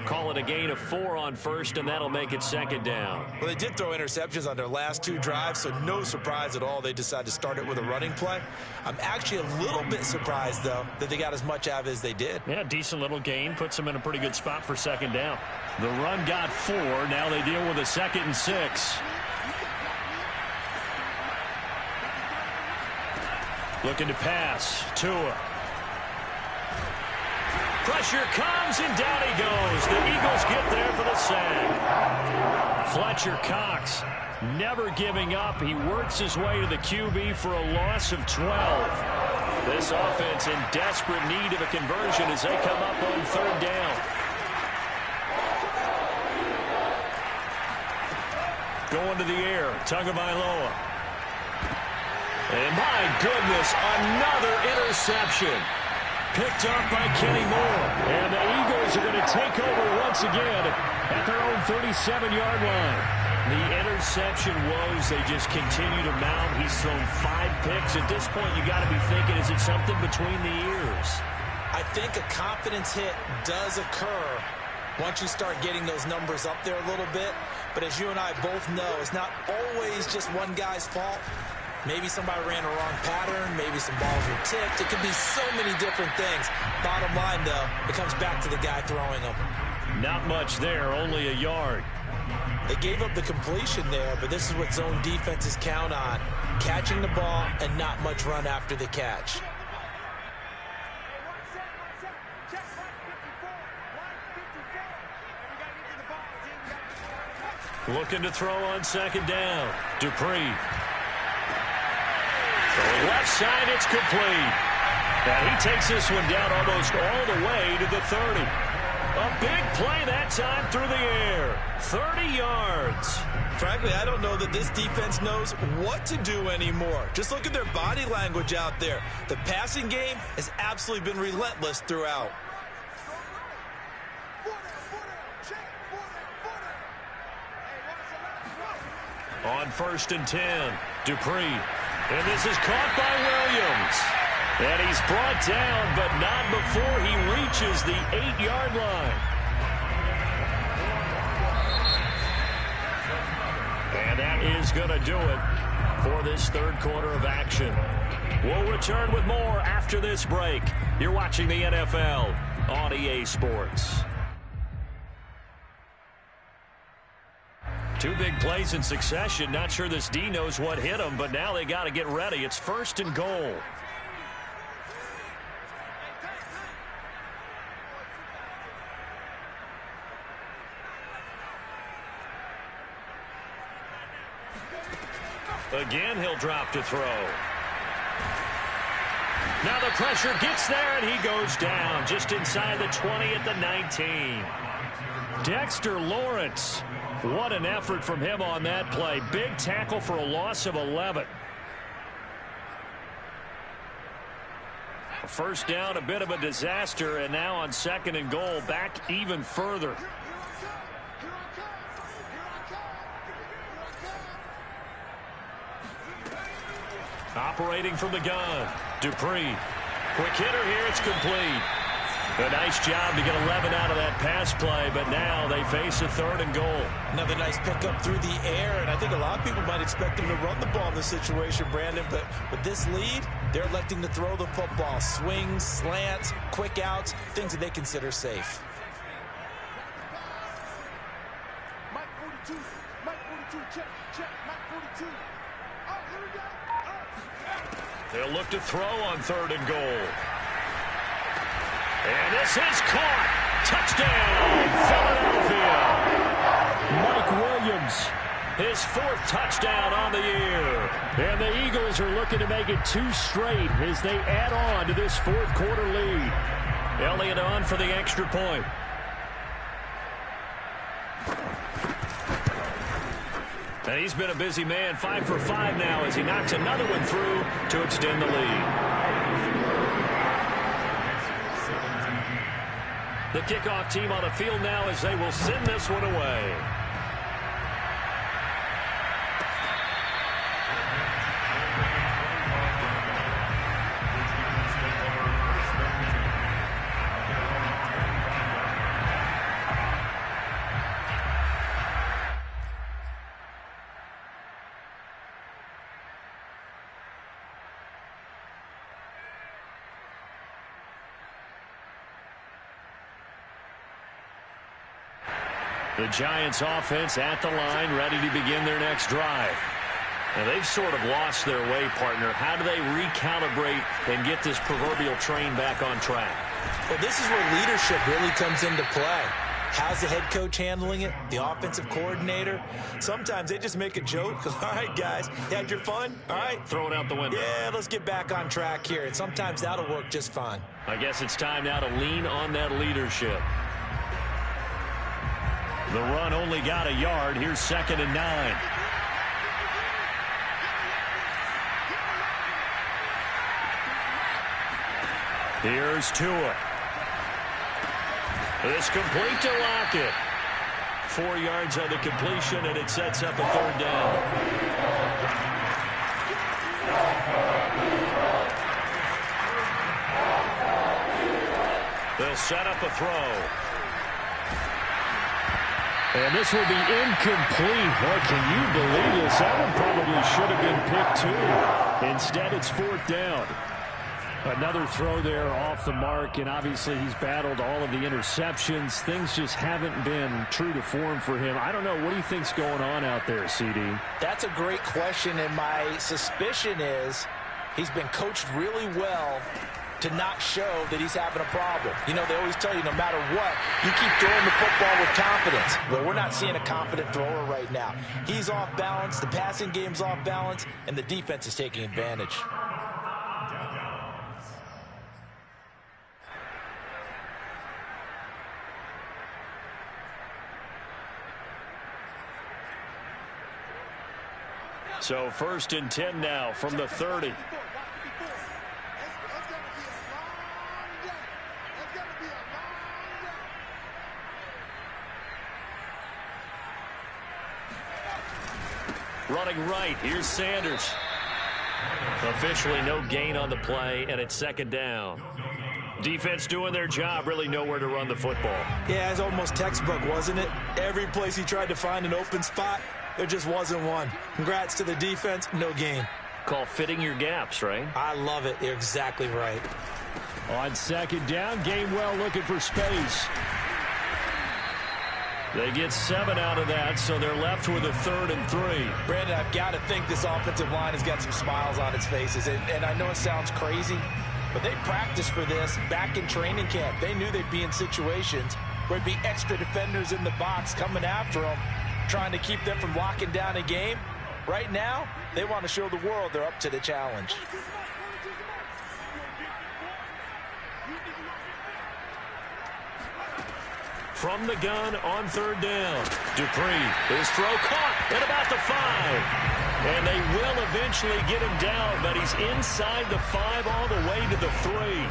Call it a gain of 4 on first, and that'll make it 2nd down. Well, they did throw interceptions on their last 2 drives, so no surprise at all they decided to start it with a running play. I'm actually a little bit surprised, though, that they got as much out of it as they did. Yeah, decent little gain. Puts them in a pretty good spot for 2nd down. The run got 4. Now they deal with a 2nd and 6. Looking to pass. Tua. Pressure comes, and down he goes. The Eagles get there for the sack. Fletcher Cox never giving up. He works his way to the QB for a loss of 12. This offense in desperate need of a conversion as they come up on 3rd down. Going to the air, Tagovailoa. And my goodness, another interception. Picked off by Kenny Moore. And the Eagles are going to take over once again at their own 37-yard line. The interception woes, they just continue to mount. He's thrown 5 picks. At this point, you got to be thinking, is it something between the ears? I think a confidence hit does occur once you start getting those numbers up there a little bit. But as you and I both know, it's not always just one guy's fault. Maybe somebody ran a wrong pattern. Maybe some balls were tipped. It could be so many different things. Bottom line, though, it comes back to the guy throwing them. Not much there, only a yard. They gave up the completion there, but this is what zone defenses count on. Catching the ball and not much run after the catch. Looking to throw on 2nd down. Dupree. Throwing left side, it's complete. And he takes this one down almost all the way to the 30. A big play that time through the air. 30 yards. Frankly, I don't know that this defense knows what to do anymore. Just look at their body language out there. The passing game has absolutely been relentless throughout. On 1st and 10, Dupree. And this is caught by Williams. And he's brought down, but not before he reaches the 8-yard line. And that is going to do it for this 3rd quarter of action. We'll return with more after this break. You're watching the NFL on EA Sports. 2 big plays in succession. Not sure this D knows what hit him, but now they got to get ready. It's 1st and goal. Again, he'll drop to throw. Now the pressure gets there, and he goes down just inside the 20 at the 19. Dexter Lawrence. What an effort from him on that play. Big tackle for a loss of 11. 1st down, a bit of a disaster, and now on 2nd and goal, back even further. Operating from the gun. Dupree. Quick hitter here. It's complete. A nice job to get 11 out of that pass play, but now they face a 3rd and goal. Another nice pickup through the air, and I think a lot of people might expect him to run the ball in this situation, Brandon, but with this lead, they're electing to throw the football. Swings, slants, quick outs, things that they consider safe. Mike 42, Mike 42, check, Mike 42. Oh, here we go. Oh. They'll look to throw on 3rd and goal. And this is caught. Touchdown, Philadelphia. Mike Williams, his 4th touchdown on the year. And the Eagles are looking to make it 2 straight as they add on to this 4th quarter lead. Elliott on for the extra point. And he's been a busy man, 5 for 5 now as he knocks another one through to extend the lead. The kickoff team on the field now as they will send this one away. The Giants offense at the line, ready to begin their next drive. Now they've sort of lost their way, partner. How do they recalibrate and get this proverbial train back on track? Well, this is where leadership really comes into play. How's the head coach handling it? The offensive coordinator? Sometimes they just make a joke. All right, guys, you had your fun? All right. Throw it out the window. Yeah, let's get back on track here. And sometimes that'll work just fine. I guess it's time now to lean on that leadership. The run only got a yard. Here's 2nd and 9. Here's Tua. This complete to Lockett. 4 yards on the completion, and it sets up a 3rd down. They'll set up a throw. And this will be incomplete. Boy, can you believe this? That one probably should have been picked too. Instead, it's 4th down. Another throw there off the mark, and obviously he's battled all of the interceptions. Things just haven't been true to form for him. I don't know. What do you think's going on out there, CD? That's a great question, and my suspicion is he's been coached really well to not show that he's having a problem. You know, they always tell you no matter what, you keep throwing the football with confidence. Well, we're not seeing a confident thrower right now. He's off balance, the passing game's off balance, and the defense is taking advantage. So 1st and 10 now from the 30. Running right, here's Sanders. Officially no gain on the play, and it's 2nd down. Defense doing their job, really nowhere to run the football. Yeah, it's almost textbook, wasn't it? Every place he tried to find an open spot, there just wasn't one. Congrats to the defense, no gain. Call fitting your gaps, right? I love it. You're exactly right. On 2nd down, Gainwell looking for space. They get 7 out of that, so they're left with a 3rd and 3. Brandon, I've got to think this offensive line has got some smiles on its faces. And I know it sounds crazy, but they practiced for this back in training camp. They knew they'd be in situations where there'd be extra defenders in the box coming after them, trying to keep them from locking down a game. Right now, they want to show the world they're up to the challenge. From the gun on 3rd down. Dupree, his throw caught at about the 5. And they will eventually get him down, but he's inside the 5 all the way to the 3.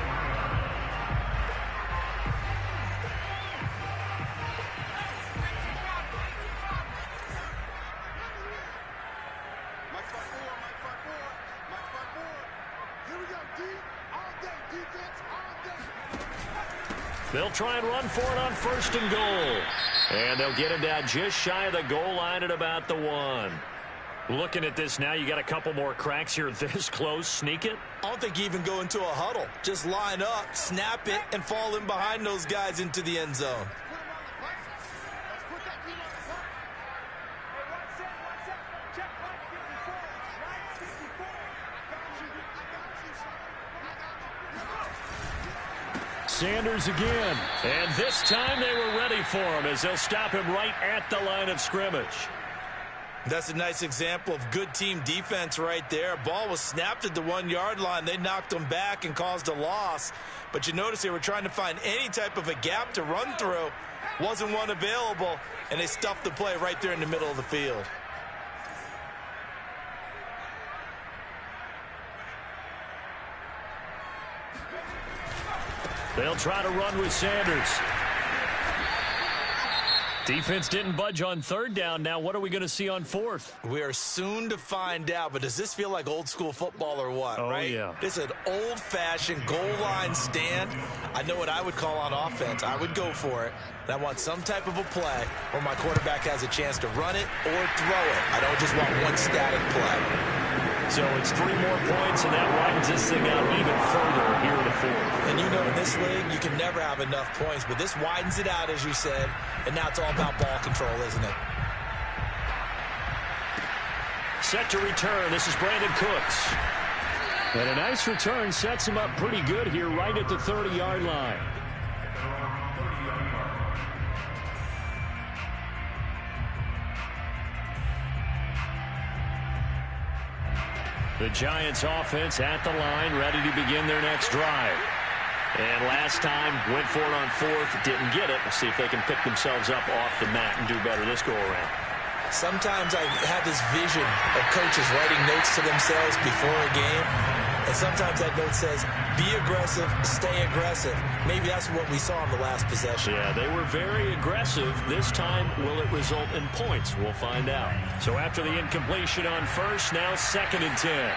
They'll try and run for it on 1st and goal. And they'll get him down just shy of the goal line at about the 1. Looking at this now, you got a couple more cracks here this close. Sneak it? I don't think you even go into a huddle. Just line up, snap it, and fall in behind those guys into the end zone. Sanders again. And this time they were ready for him as they'll stop him right at the line of scrimmage. That's a nice example of good team defense right there. Ball was snapped at the 1-yard line. They knocked him back and caused a loss. But you notice they were trying to find any type of a gap to run through. Wasn't one available, and they stuffed the play right there in the middle of the field. They'll try to run with Sanders. Defense didn't budge on 3rd down. Now what are we going to see on 4th? We are soon to find out, but does this feel like old school football or what, right? Yeah. It's an old-fashioned goal line stand. I know what I would call on offense. I would go for it. And I want some type of a play where my quarterback has a chance to run it or throw it. I don't just want one static play. So it's 3 more points, and that widens this thing out even further here in the 4th. And you know, in this league, you can never have enough points, but this widens it out, as you said, and now it's all about ball control, isn't it? Set to return. This is Brandon Cooks. And a nice return sets him up pretty good here right at the 30-yard line. The Giants offense at the line, ready to begin their next drive. And last time, went for it on 4th, didn't get it. We'll see if they can pick themselves up off the mat and do better this go-around. Sometimes I have this vision of coaches writing notes to themselves before a game. And sometimes that note says, be aggressive, stay aggressive. Maybe that's what we saw in the last possession. Yeah, they were very aggressive. This time, will it result in points? We'll find out. So after the incompletion on 1st, now 2nd and 10.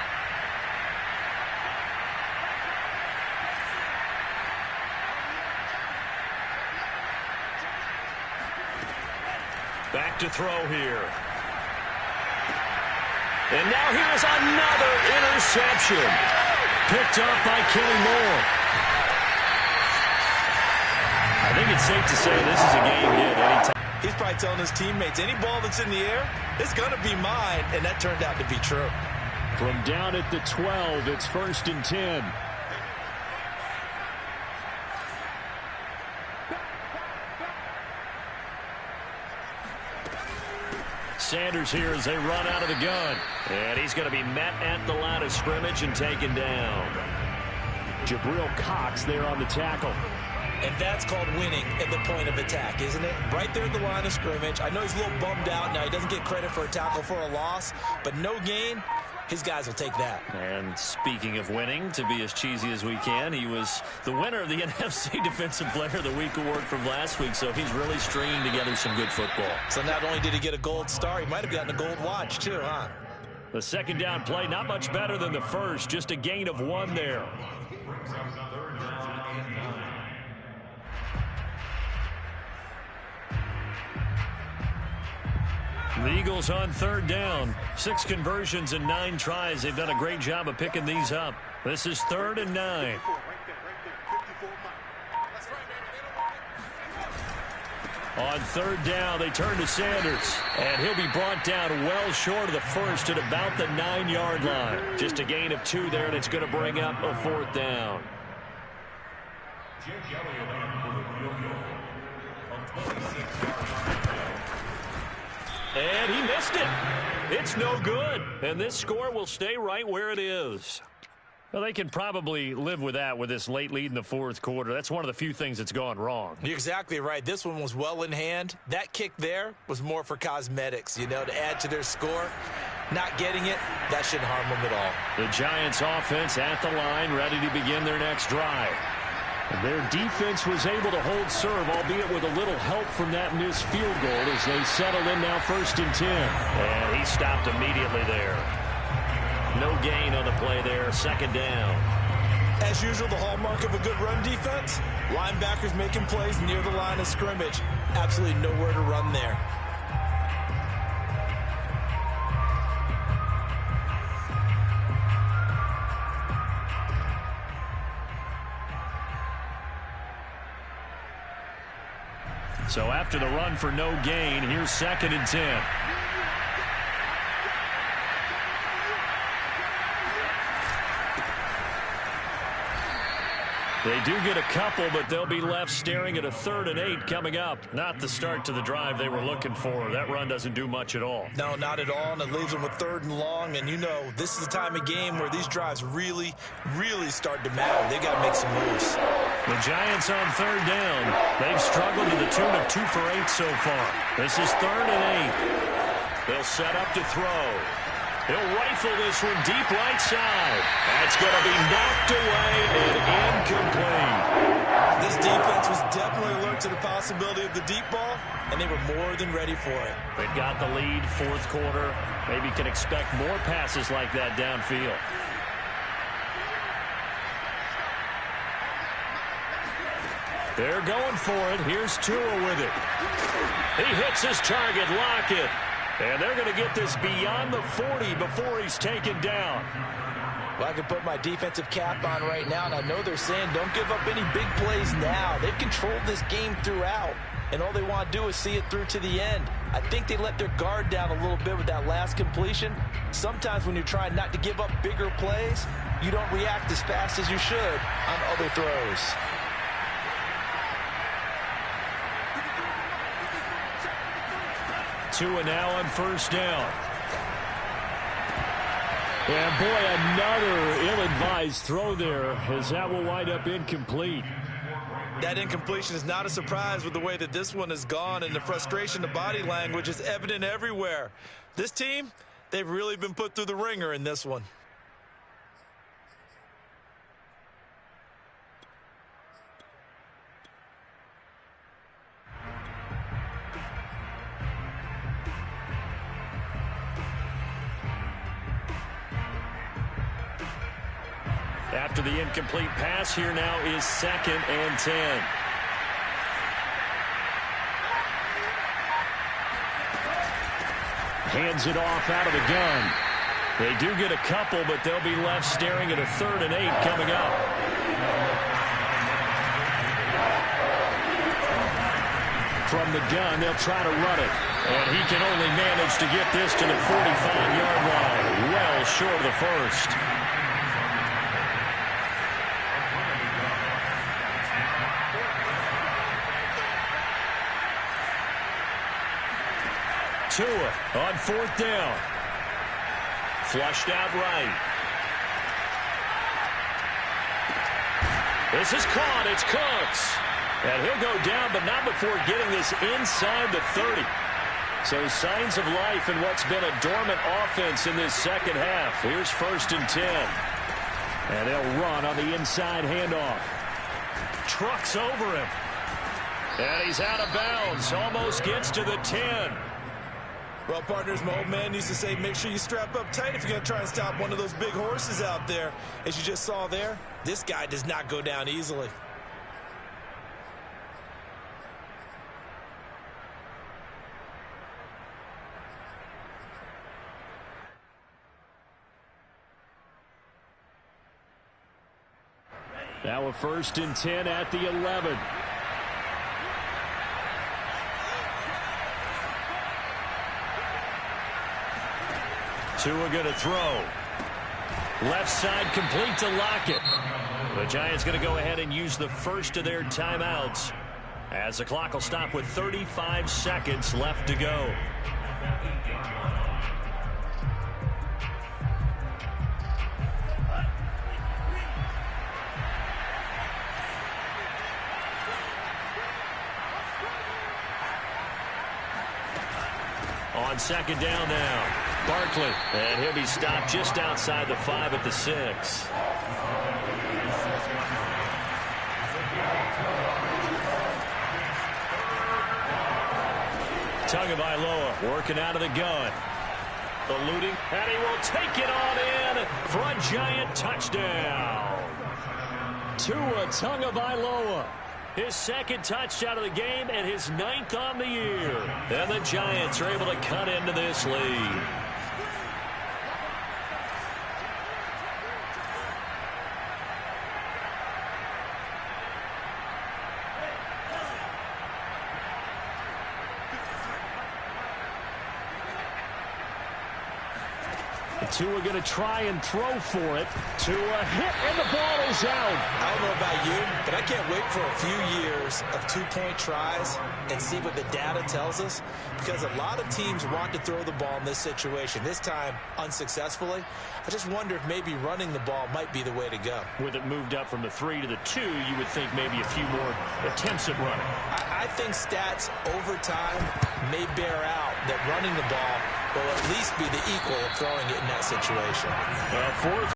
Back to throw here. And now here's another interception. Picked up by Kenny Moore. I think it's safe to say this is a game hit anytime. He's probably telling his teammates, any ball that's in the air, it's going to be mine. And that turned out to be true. From down at the 12, it's 1st and 10. Sanders here as they run out of the gun. And he's going to be met at the line of scrimmage and taken down. Jabril Cox there on the tackle. And that's called winning at the point of attack, isn't it? Right there at the line of scrimmage. I know he's a little bummed out now. He doesn't get credit for a tackle for a loss, but no gain. His guys will take that. And speaking of winning, to be as cheesy as we can, he was the winner of the NFC Defensive Player of the Week award from last week, so he's really stringing together some good football. So not only did he get a gold star, he might have gotten a gold watch too, huh? The 2nd down play, not much better than the 1st, just a gain of 1 there. The Eagles on 3rd down. 6 conversions and 9 tries. They've done a great job of picking these up. This is 3rd and 9. On 3rd down, they turn to Sanders. And he'll be brought down well short of the 1st at about the 9-yard line. Just a gain of 2 there, and it's going to bring up a 4th down. And he missed it. It's no good. And this score will stay right where it is. Well, they can probably live with that with this late lead in the 4th quarter. That's one of the few things that's gone wrong. You're exactly right. This one was well in hand. That kick there was more for cosmetics, to add to their score. Not getting it, that shouldn't harm them at all. The Giants offense at the line, ready to begin their next drive. And their defense was able to hold serve, albeit with a little help from that missed field goal as they settled in now 1st and 10. And he stopped immediately there. No gain on the play there, 2nd down. As usual, the hallmark of a good run defense, linebackers making plays near the line of scrimmage. Absolutely nowhere to run there. So after the run for no gain, here's 2nd and 10. They do get a couple, but they'll be left staring at a 3rd and 8 coming up. Not the start to the drive they were looking for. That run doesn't do much at all. No, not at all, and it leaves them with 3rd and long. And you know, this is the time of game where these drives really start to matter. They got to make some moves. The Giants on 3rd down. They've struggled to the tune of 2 for 8 so far. This is 3rd and 8. They'll set up to throw. He'll rifle this one deep right side. That's going to be knocked away and incomplete. This defense was definitely alert to the possibility of the deep ball, and they were more than ready for it. They've got the lead, 4th quarter. Maybe can expect more passes like that downfield. They're going for it. Here's Tua with it. He hits his target, Lockett. And they're going to get this beyond the 40 before he's taken down. Well, I can put my defensive cap on right now, and I know they're saying don't give up any big plays now. They've controlled this game throughout, and all they want to do is see it through to the end. I think they let their guard down a little bit with that last completion. Sometimes when you're trying not to give up bigger plays, you don't react as fast as you should on other throws. Tua now on 1st down. And boy, another ill-advised throw there, as that will wind up incomplete. That incompletion is not a surprise with the way that this one has gone, and the frustration, the body language is evident everywhere. This team, they've really been put through the ringer in this one. After the incomplete pass, here now is 2nd and 10. Hands it off out of the gun. They do get a couple, but they'll be left staring at a 3rd and 8 coming up. From the gun, they'll try to run it. And he can only manage to get this to the 45-yard line. Well short of the first. Tua on 4th down. Flushed out right. This is caught. It's Cooks. And he'll go down, but not before getting this inside the 30. So signs of life in what's been a dormant offense in this 2nd half. Here's 1st and 10. And they'll run on the inside handoff. Trucks over him. And he's out of bounds. Almost gets to the 10. Well, partners, my old man used to say, make sure you strap up tight if you're going to try and stop one of those big horses out there. As you just saw there, this guy does not go down easily. Now a 1st and 10 at the 11. Tua going to throw. Left side complete to Lockett. The Giants going to go ahead and use the first of their timeouts, as the clock will stop with 35 seconds left to go. On 2nd down now. Barkley, and he'll be stopped just outside the 5 at the 6. Tagovailoa working out of the gun. Eluding, and he will take it on in for a Giant touchdown. Tua Tagovailoa. His second touchdown of the game and his 9th on the year. And the Giants are able to cut into this lead. Tua going to try and throw for it. Tua hit, and the ball is out. I don't know about you, but I can't wait for a few years of 2-point tries and see what the data tells us, because a lot of teams want to throw the ball in this situation, this time unsuccessfully. I just wonder if maybe running the ball might be the way to go. With it moved up from the 3 to the 2, you would think maybe a few more attempts at running. I think stats over time may bear out that running the ball will at least be the equal of throwing it in that situation. 4th